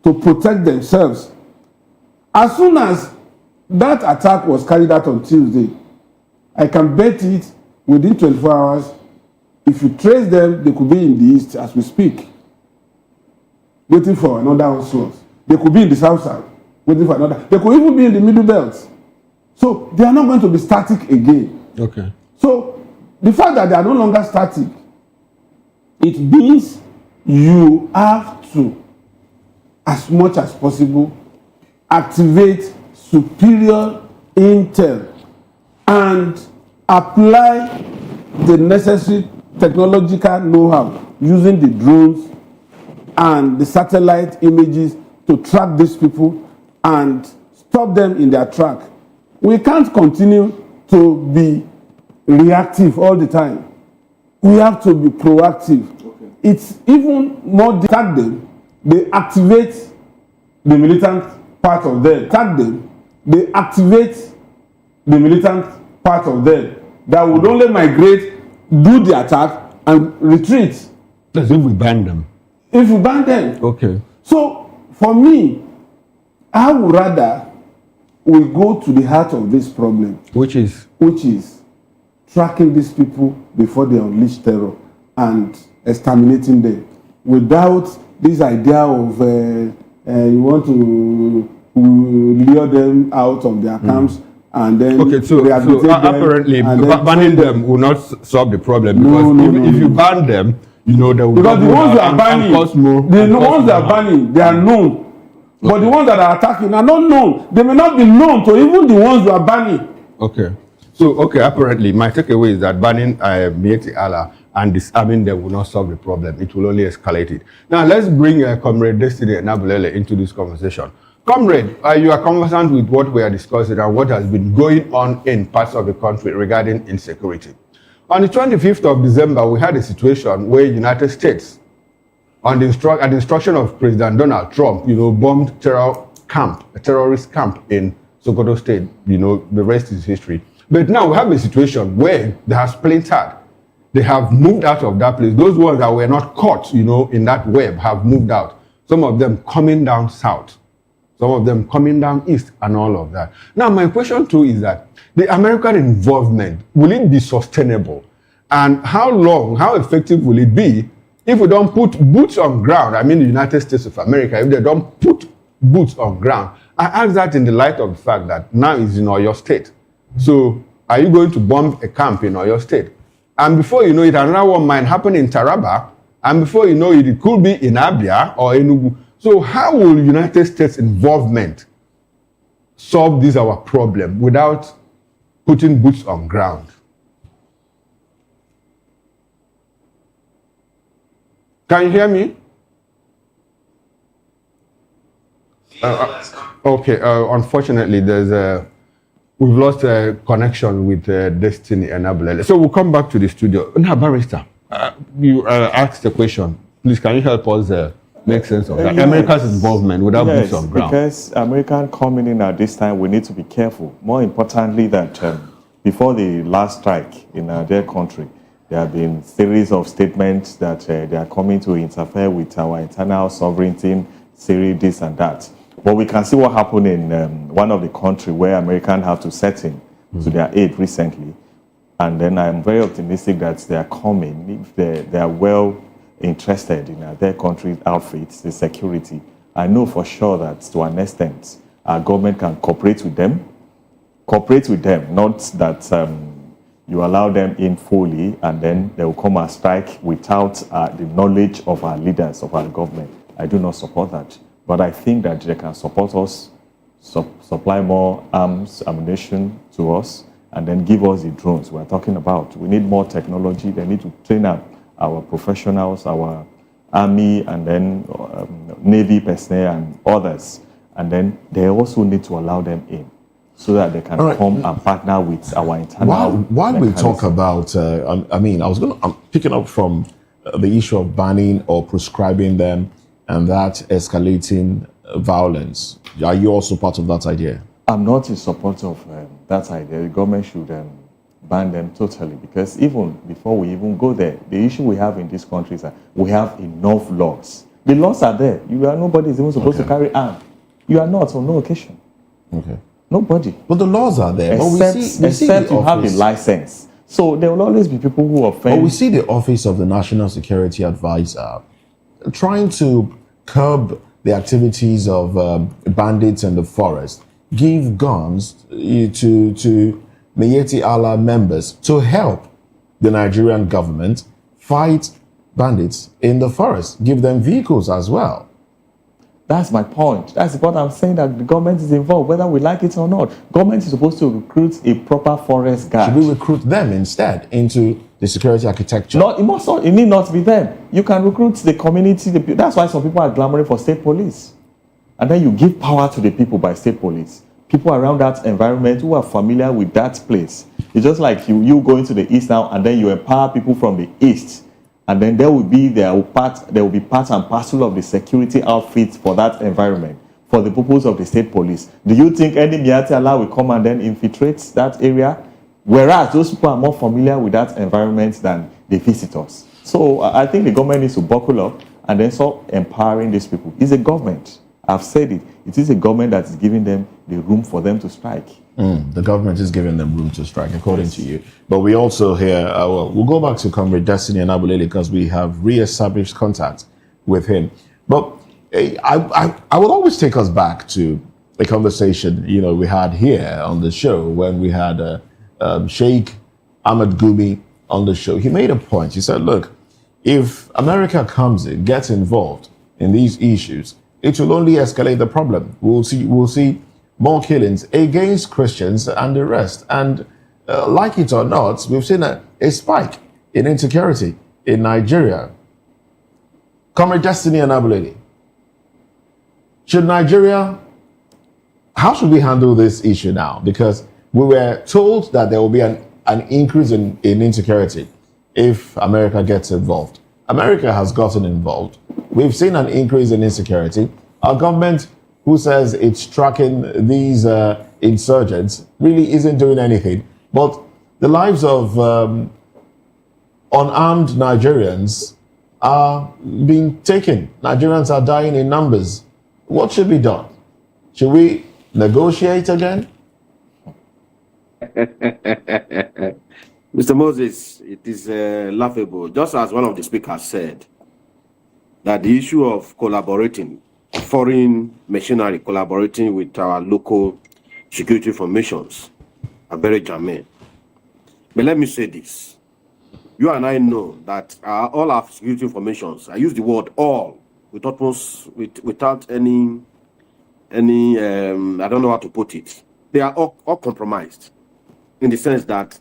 to protect themselves. As soon as that attack was carried out on Tuesday, I can bet it within 24 hours, if you trace them, they could be in the east as we speak, waiting for another onslaught. They could be in the south, waiting for another. They could even be in the middle belt. So they are not going to be static again. Okay. So the fact that they are no longer static, it means you have to, as much as possible, activate superior intel and apply the necessary technological know-how using the drones and the satellite images to track these people and stop them in their track. We can't continue to be reactive all the time. We have to be proactive. Okay. It's even more attack them. They activate the militant part of them. Attack them. They activate the militant part of them that would only migrate, do the attack, and retreat. That's if we ban them. If we ban them. Okay. So, for me, I would rather we go to the heart of this problem. Which is? Which is tracking these people before they unleash terror and exterminating them without this idea of you want to lure them out of their camps and then apparently banning them will not solve the problem, because if you ban them, they will, because the ones that are banning, the ones that are banning, they are known. But the ones that are attacking are not known. They may not be known to even the ones who are banning. Okay. So, apparently, my takeaway is that banning Mieti Allah and disarming them will not solve the problem. It will only escalate it. Now, let's bring Comrade Destiny Nabulele into this conversation. Comrade, you are conversant with what we are discussing and what has been going on in parts of the country regarding insecurity. On the 25th of December, we had a situation where United States, at the instruction of President Donald Trump, bombed a terrorist camp in Sokoto State. The rest is history. But now we have a situation where they have splintered. They have moved out of that place. Those ones that were not caught, in that web have moved out. Some of them coming down south, some of them coming down east, and all of that. Now, my question too is that the American involvement, will it be sustainable? And how long, how effective will it be if we don't put boots on ground? I mean, the United States of America, if they don't put boots on ground. I ask that in the light of the fact that now it's in Oyo State. So, are you going to bomb a camp in Oyo State? And before you know it, another one might happen in Taraba. And before you know it, it could be in Abia or Enugu. So how will United States involvement solve this our problem without putting boots on ground? Can you hear me? Okay. Unfortunately, we've lost a connection with Destiny and Abulele. So we'll come back to the studio. Now, Barrister, you asked the question. Please, can you help us make sense of that? Yes. America's involvement without boots on ground. Because American coming in at this time, we need to be careful. More importantly, that before the last strike in their country, there have been series of statements that they are coming to interfere with our internal sovereignty, series this and that. But we can see what happened in one of the countries where Americans have to set in to their aid recently. And then I'm very optimistic that they are coming. If they are well interested in their country's outfits, the security, I know for sure that to an extent, our government can cooperate with them, not that you allow them in fully and then they will come and strike without the knowledge of our leaders, of our government. I do not support that. But I think that they can support us, supply more arms, ammunition to us, and then give us the drones we're talking about. We need more technology. They need to train up our professionals, our army, and then Navy personnel and others. And then they also need to allow them in so that they can come and partner with our internal. While we talk about, I'm picking up from the issue of banning or prescribing them and that escalating violence. Are you also part of that idea? I'm not in support of that idea. The government should ban them totally, because even before we even go there, the issue we have in this country is that we have enough laws. The laws are there. Nobody is even supposed to carry arms. You are not on no occasion. Okay. Nobody. But the laws are there. Except you have a license. So there will always be people who offend. But we see the Office of the National Security Advisor trying to curb the activities of bandits in the forest, give guns to Miyetti Allah members to help the Nigerian government fight bandits in the forest, give them vehicles as well. That's my point. That's what I'm saying, that the government is involved, whether we like it or not. Government is supposed to recruit a proper forest guard. Should we recruit them instead into the security architecture? No, it need not be them. You can recruit the community. That's why some people are clamoring for state police. And then you give power to the people by state police. People around that environment who are familiar with that place. It's just like you go into the east now and then you empower people from the east. And then there will be part and parcel of the security outfits for that environment, for the purpose of the state police. Do you think any Miyetti Allah will come and then infiltrate that area? Whereas those people are more familiar with that environment than the visitors. So I think the government needs to buckle up and then start empowering these people. It's a government. I've said it. It is a government that is giving them the room for them to strike. The government is giving them room to strike, according to you. But we also hear, we'll go back to Comrade Destiny and Abulele because we have re-established contact with him. But I will always take us back to a conversation, we had here on the show when we had Sheikh Ahmed Gumi on the show. He made a point. He said, look, if America comes in, gets involved in these issues, it will only escalate the problem. We'll see more killings against Christians and the rest. And like it or not, we've seen a spike in insecurity in Nigeria. Comrade Destiny and Abulele, how should we handle this issue now? Because we were told that there will be an increase in insecurity if America gets involved. America has gotten involved. We've seen an increase in insecurity. Our government, who says it's tracking these insurgents, really isn't doing anything. But the lives of unarmed Nigerians are being taken. Nigerians are dying in numbers. What should be done? Should we negotiate again? Mr. Moses, it is laughable, just as one of the speakers said, that the issue of collaborating, foreign machinery collaborating with our local security formations are very germane. But let me say this. You and I know that all our security formations, I use the word all, without any I don't know how to put it. They are all compromised in the sense that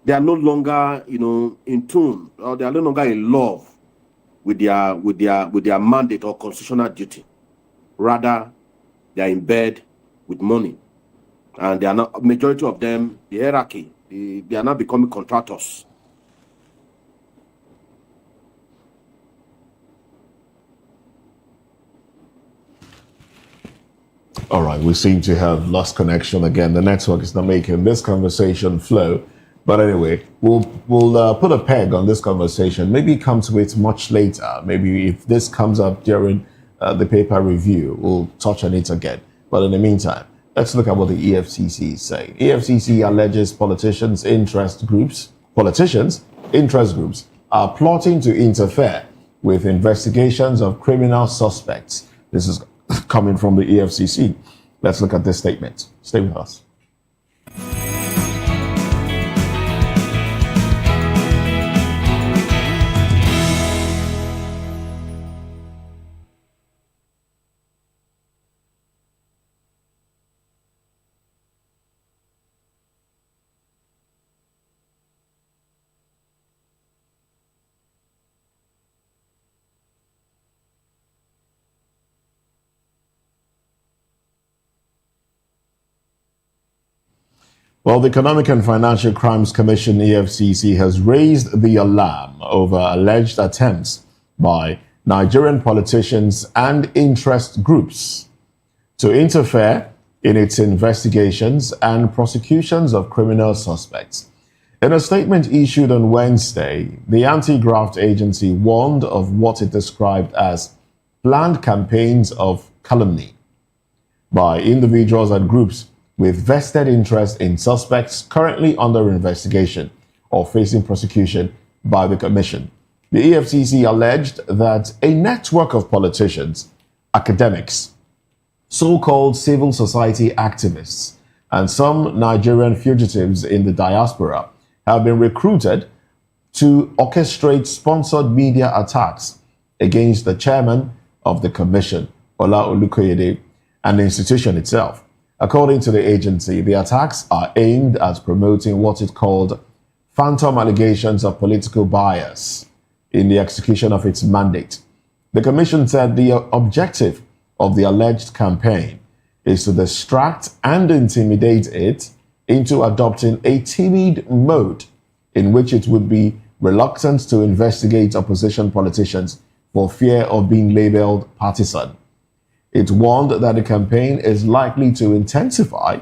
they are no longer, in tune, or they are no longer in love with their mandate or constitutional duty. Rather, they are in bed with money, and they are not. Majority of them, the hierarchy, they are now becoming contractors. All right, we seem to have lost connection again. The network is not making this conversation flow. But anyway, we'll put a peg on this conversation. Maybe come to it much later. Maybe if this comes up during the paper review, we'll touch on it again. But in the meantime, let's look at what the EFCC is saying. EFCC alleges politicians' interest groups are plotting to interfere with investigations of criminal suspects. This is coming from the EFCC. Let's look at this statement. Stay with us. Well, the Economic and Financial Crimes Commission, EFCC, has raised the alarm over alleged attempts by Nigerian politicians and interest groups to interfere in its investigations and prosecutions of criminal suspects. In a statement issued on Wednesday, the anti-graft agency warned of what it described as planned campaigns of calumny by individuals and groups with vested interest in suspects currently under investigation or facing prosecution by the Commission. The EFCC alleged that a network of politicians, academics, so-called civil society activists, and some Nigerian fugitives in the diaspora have been recruited to orchestrate sponsored media attacks against the chairman of the Commission, Ola Olukoyede, and the institution itself. According to the agency, the attacks are aimed at promoting what it called phantom allegations of political bias in the execution of its mandate. The Commission said the objective of the alleged campaign is to distract and intimidate it into adopting a timid mode in which it would be reluctant to investigate opposition politicians for fear of being labeled partisan. It warned that the campaign is likely to intensify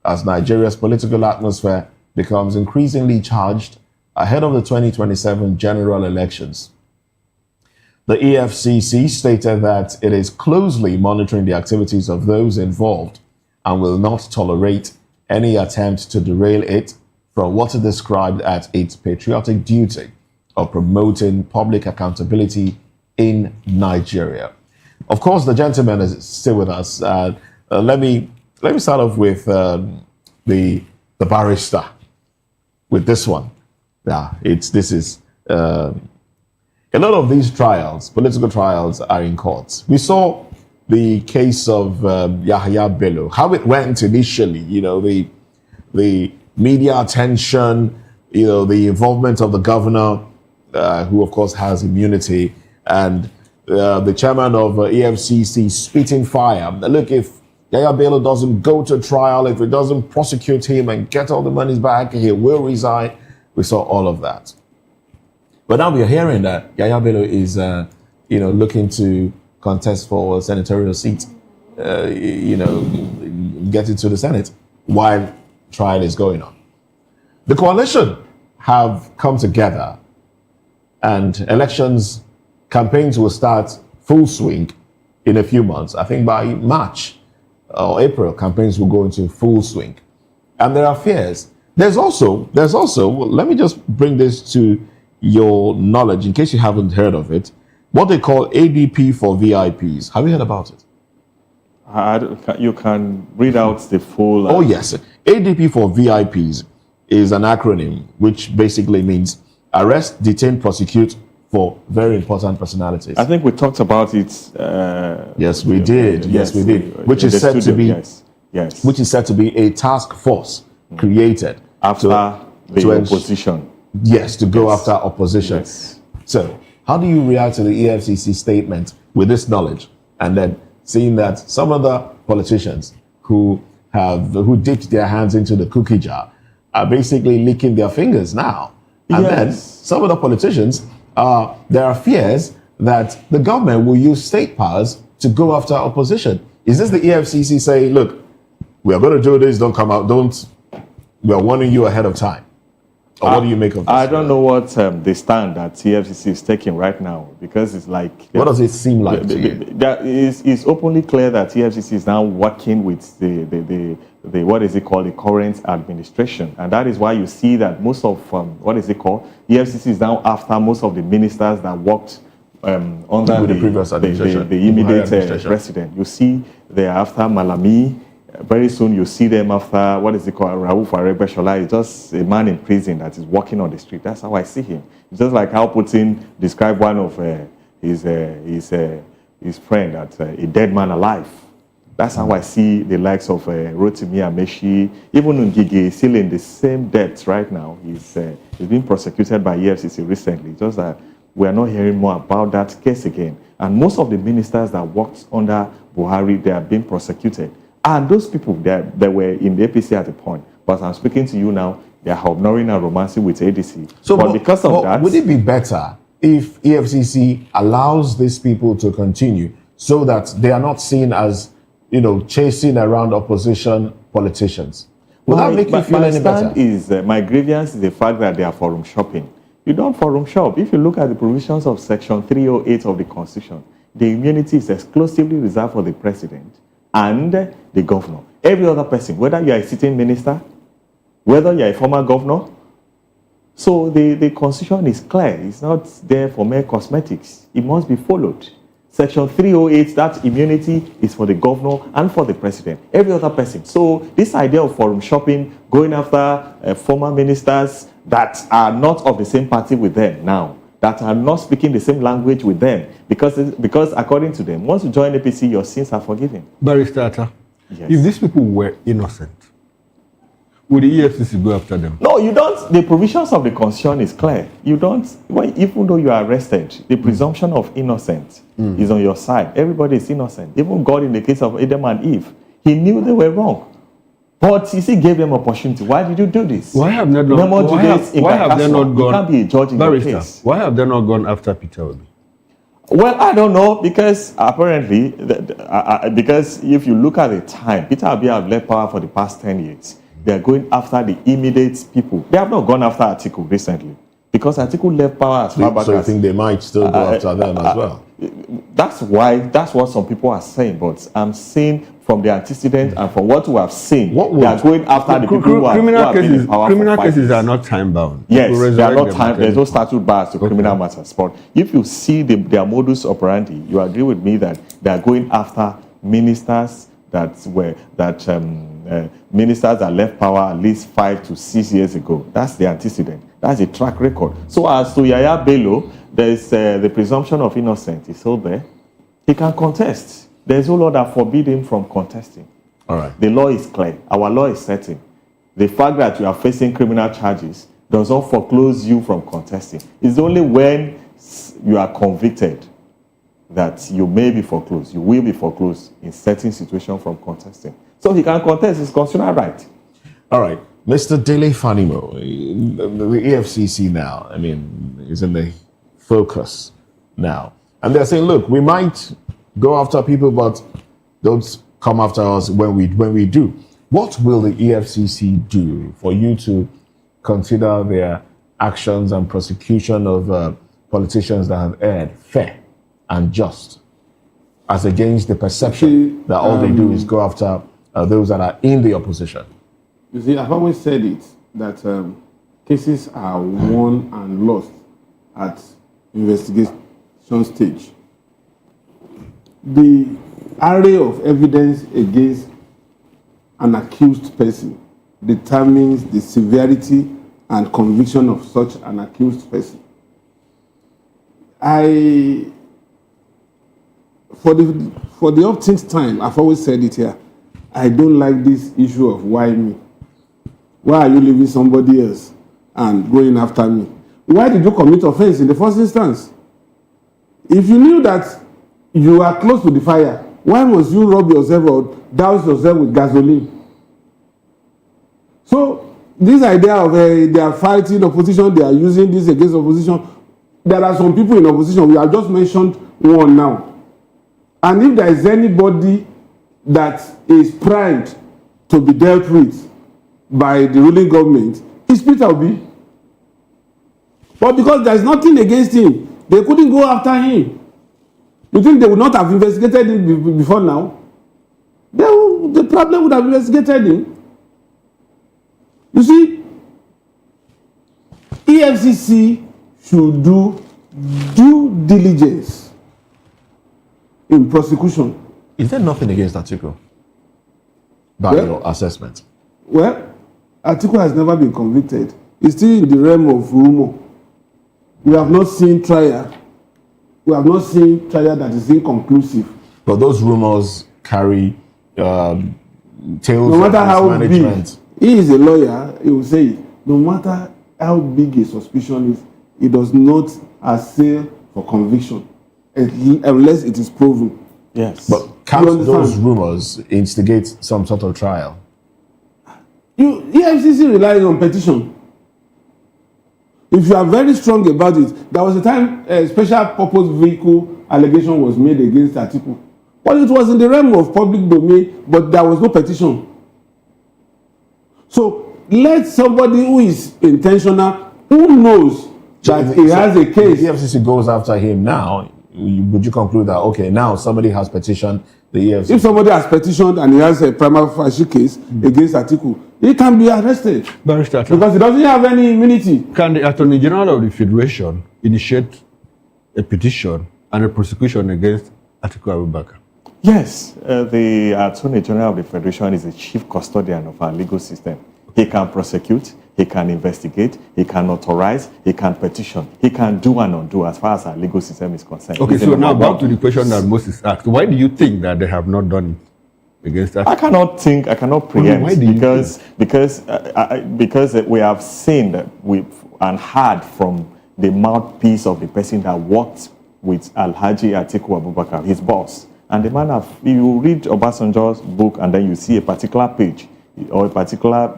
as Nigeria's political atmosphere becomes increasingly charged ahead of the 2027 general elections. The EFCC stated that it is closely monitoring the activities of those involved and will not tolerate any attempt to derail it from what it described as its patriotic duty of promoting public accountability in Nigeria. Of course, the gentleman is still with us. Let me start off with the barrister with this one. Yeah, a lot of these trials, political trials, are in courts. We saw the case of Yahya Bello, how it went initially. The media attention, the involvement of the governor, who of course has immunity, and the chairman of EFCC spitting fire. Look, if Yahya Bello doesn't go to trial, if it doesn't prosecute him and get all the monies back, he will resign. We saw all of that. But now we are hearing that Yahya Bello is, looking to contest for a senatorial seat, get into the Senate while trial is going on. The coalition have come together, and campaigns will start full swing in a few months. I think by March or April, campaigns will go into full swing. And there are fears. There's also, let me just bring this to your knowledge in case you haven't heard of it, what they call ADP for VIPs. Have you heard about it? You can read out the full... Oh, yes. ADP for VIPs is an acronym which basically means arrest, detain, prosecute, for very important personalities. I think we talked about it. Yes, we did. Yes, we did. Which is said to be, yes, which is said to be a task force created after the opposition. Yes, to go after opposition. Yes. So, how do you react to the EFCC statement with this knowledge, and then seeing that some other politicians who dipped their hands into the cookie jar are basically licking their fingers now? And then some of the politicians, there are fears that the government will use state powers to go after opposition. Is this the EFCC saying, look, we are going to do this, don't come out, we are warning you ahead of time? Or what do you make of this? I don't know what the stand that EFCC is taking right now, because it's like... What does it seem like to you? That it's openly clear that EFCC is now working with the what is it called, the current administration. And that is why you see that most of, what is it called? EFCC is now after most of the ministers that worked under the previous administration, the immediate president. You see they are after Malami. Very soon you see them after, what is it called, Rauf Aregbesola. Is just a man in prison that is walking on the street. That's how I see him. It's just like how Putin described one of his friend as a dead man alive. That's how I see the likes of Rotimi Amechi. Even Ngige is still in the same depth right now. He's been prosecuted by EFCC recently. Just that we are not hearing more about that case again. And most of the ministers that worked under Buhari, they are being prosecuted. And those people that were in the APC at the point, but I'm speaking to you now, they are ignoring and romancing with ADC. So, but because of that... Would it be better if EFCC allows these people to continue so that they are not seen as, chasing around opposition politicians? Would that make you feel any better? My grievance is the fact that they are forum shopping. You don't forum shop. If you look at the provisions of Section 308 of the Constitution, the immunity is exclusively reserved for the president and the governor. Every other person, whether you are a sitting minister, whether you are a former governor. So the constitution is clear. It's not there for mere cosmetics. It must be followed. Section 308, that immunity is for the governor and for the president. Every other person. So this idea of forum shopping, going after former ministers that are not of the same party with them now, that are not speaking the same language with them, because according to them, once you join APC, your sins are forgiven. Barrister Atta, yes. If these people were innocent, would the EFCC go after them? No, you don't. The provisions of the Constitution is clear. You don't, even though you are arrested, the presumption of innocence is on your side. Everybody is innocent. Even God, in the case of Adam and Eve, he knew they were wrong. But he still gave them opportunity. Why did you do this? Why have they not, why have they not gone? You can't be a judge in your case. Why have they not gone after Peter Obi? Well, I don't know, because apparently, because if you look at the time, Peter Obi have left power for the past 10 years. They are going after the immediate people. They have not gone after Atiku recently, because Atiku left power as far back as... So you think they might still go after them as well? That's what some people are saying, but I'm saying from the antecedent and from what we have seen, they are going after the people who have been in power. Criminal cases are not time-bound. Yes, they are not time. There's no statute bars to criminal matters. But if you see their modus operandi, you agree with me that they are going after ministers ministers that left power at least 5 to 6 years ago. That's the antecedent. That's a track record. So as to Yaya Bello, there's the presumption of innocence is still there. He can contest. There's no law that forbids him from contesting. All right. The law is clear. Our law is certain. The fact that you are facing criminal charges does not foreclose you from contesting. It's only when you are convicted that you may be foreclosed. You will be foreclosed in certain situations from contesting. So he can contest his constitutional right. All right. Mr. Dele Fanimo, the EFCC now, is in the focus now. And they're saying, look, we might go after people, but don't come after us when we do. What will the EFCC do for you to consider their actions and prosecution of politicians that have erred fair and just, as against the perception that all they do is go after those that are in the opposition? You see, I've always said it, that cases are won and lost at investigation stage. The array of evidence against an accused person determines the severity and conviction of such an accused person. for the umpteenth time, I've always said it here, I don't like this issue of why me. Why are you leaving somebody else and going after me? Why did you commit offense in the first instance? If you knew that you are close to the fire, why must you rub yourself or douse yourself with gasoline? So this idea of they are fighting opposition, they are using this against opposition. There are some people in opposition. We have just mentioned one now. And if there is anybody that is primed to be dealt with by the ruling government, it's Peter Obi. But because there is nothing against him, they couldn't go after him. You think they would not have investigated him before now? The problem would have investigated him. You see, EFCC should do due diligence in prosecution. Is there nothing against Atiku by your assessment? Well, Atiku has never been convicted. He's still in the realm of rumor. We have not seen trial. We have not seen trial that is inconclusive. But those rumors carry tales no matter of how mismanagement. big, he is a lawyer, he will say it. No matter how big a suspicion is, it does not assail for conviction unless it is proven. Yes. But can't those rumors instigate some sort of trial? EFCC relies on petition. If you are very strong about it, there was a time a special purpose vehicle allegation was made against Atiku. But it was in the realm of public domain, but there was no petition. So let somebody who is intentional, who knows that he has a case. If the EFCC goes after him now, would you conclude that, okay, now somebody has petitioned the EFCC? If somebody has petitioned and he has a prima facie case against Atiku, he can be arrested. Barrister, because he doesn't have any immunity. Can the Attorney General of the Federation initiate a petition and a prosecution against Atiku Abubakar? Yes, the Attorney General of the Federation is the chief custodian of our legal system. He can prosecute, he can investigate, he can authorize, he can petition, he can do and undo as far as our legal system is concerned. Okay, so now back to the question that Moses asked. Why do you think that they have not done it against that? I cannot preempt. Why do you think? Because we have seen that and heard from the mouthpiece of the person that worked with Alhaji Atiku Abubakar, his boss. And the man you read Obasanjo's book and then you see a particular page or a particular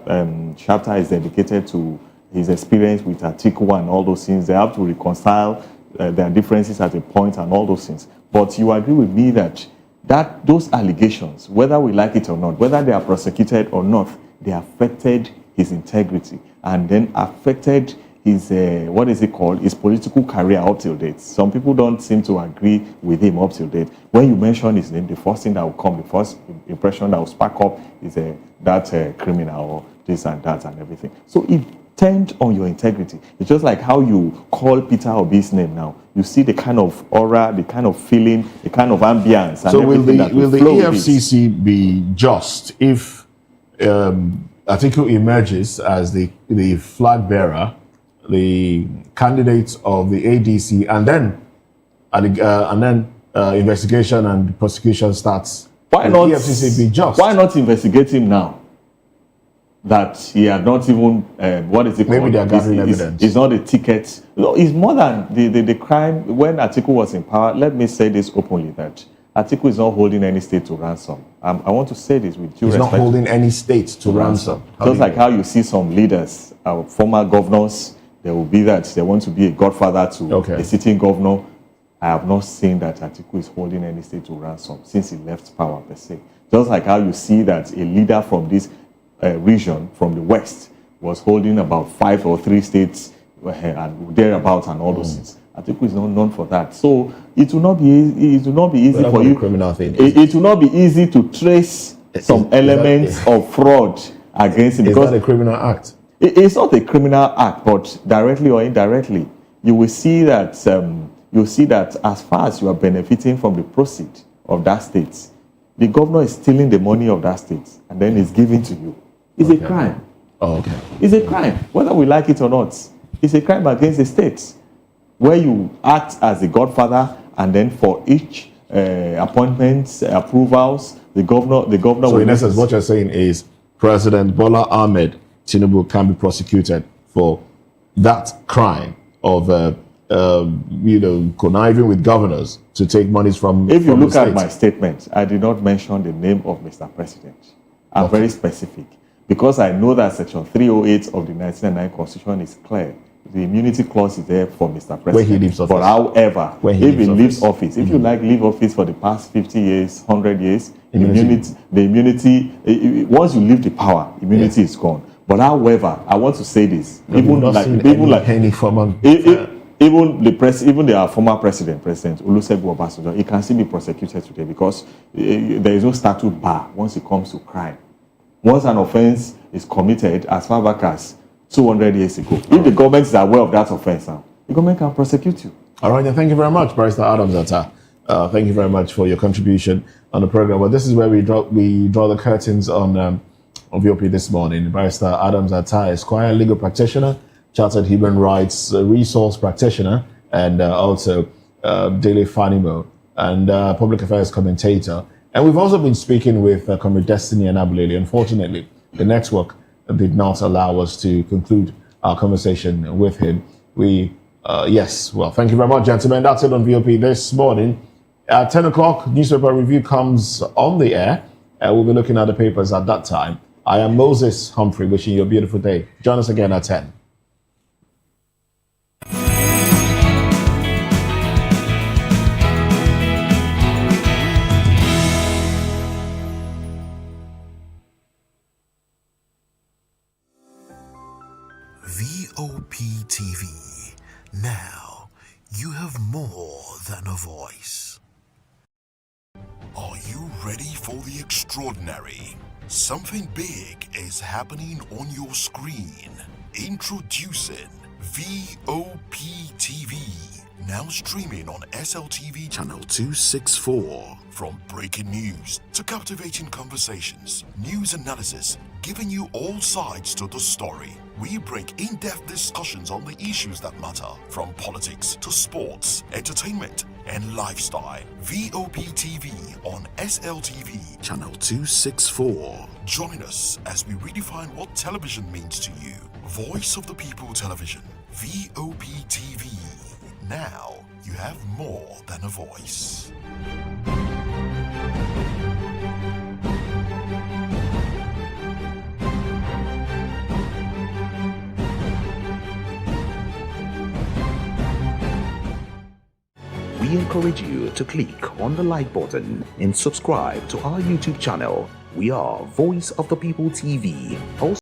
chapter is dedicated to his experience with Atiku and all those things. They have to reconcile their differences at a point and all those things. But you agree with me that those allegations, whether we like it or not, whether they are prosecuted or not, they affected his integrity and then affected his, his political career up till date. Some people don't seem to agree with him up till date. When you mention his name, the first thing that will come, the first impression that will spark up is that criminal or this and that and everything. So it turned on your integrity. It's just like how you call Peter Obi's name now. You see the kind of aura, the kind of feeling, the kind of ambience. And so will the EFCC be just if Atiku emerges as the flag bearer, the candidates of the ADC, and then investigation and prosecution starts? Why will not the EFCC be just? Why not investigate him now? That he had not even Maybe they are gathering evidence. It's not a ticket. No, it's more than the crime. When Atiku was in power, let me say this openly that Atiku is not holding any state to ransom. I want to say this with due respect. He's not holding any state to ransom. Just like how you see some leaders, former governors, there will be that they want to be a godfather to a sitting governor. I have not seen that Atiku is holding any state to ransom since he left power per se. Just like how you see that a leader from this region, from the west, was holding about 5 or 3 states and thereabouts and all those things. Atiku is not known for that. So it will not be easy for you. Criminal thing. It will not be easy to trace some elements of fraud against him. Because it's a criminal act. It's not a criminal act, but directly or indirectly, you will see that as far as you are benefiting from the proceeds of that state, the governor is stealing the money of that state and then is giving to you. It's a crime. Oh, okay. It's a crime, whether we like it or not. It's a crime against the state. where you act as the godfather, and then for each appointments, approvals, the governor So will in essence, what you're saying is President Bola Ahmed Tinubu can be prosecuted for that crime of conniving with governors to take monies from. If you from look the at state. my statement, I did not mention the name of Mr. President. I'm very specific because I know that Section 308 of the 1999 Constitution is clear. The immunity clause is there for Mr. President. Where he leaves office. But however, Where if he leaves office, if you like leave office for the past 50 years, 100 years, the immunity, once you leave the power, immunity is gone. But however, I want to say this, even the former President Olusegun Obasanjo, he can still be prosecuted today because there is no statute bar once it comes to crime. Once an offense is committed as far back as 200 years ago, if the government is aware of that offense now, the government can prosecute you. All right, then thank you very much, Barrister Adams Atta. Thank you very much for your contribution on the program. Well, this is where we draw the curtains on VOP this morning. Barrister Adams Atta, Esquire, legal practitioner, chartered human rights resource practitioner, and also Daily Fanimo, and public affairs commentator. And we've also been speaking with Comrade Destiny and Abuleli. Unfortunately, the network did not allow us to conclude our conversation with him. Thank you very much, gentlemen. That's it on VOP this morning. At 10 o'clock, newspaper review comes on the air. We'll be looking at the papers at that time. I am Moses Humphrey, wishing you a beautiful day. Join us again at 10. VOP TV. Now, you have more than a voice. Are you ready for the extraordinary? Something big is happening on your screen. Introducing VOP TV. Now streaming on SLTV channel 264. From breaking news to captivating conversations, news analysis, giving you all sides to the story. We bring in-depth discussions on the issues that matter, from politics to sports, entertainment, and lifestyle. VOP TV on SLTV channel 264. Join us as we redefine what television means to you. Voice of the People Television, VOP TV. Now you have more than a voice. We encourage you to click on the like button and subscribe to our YouTube channel. We are Voice of the People TV. Also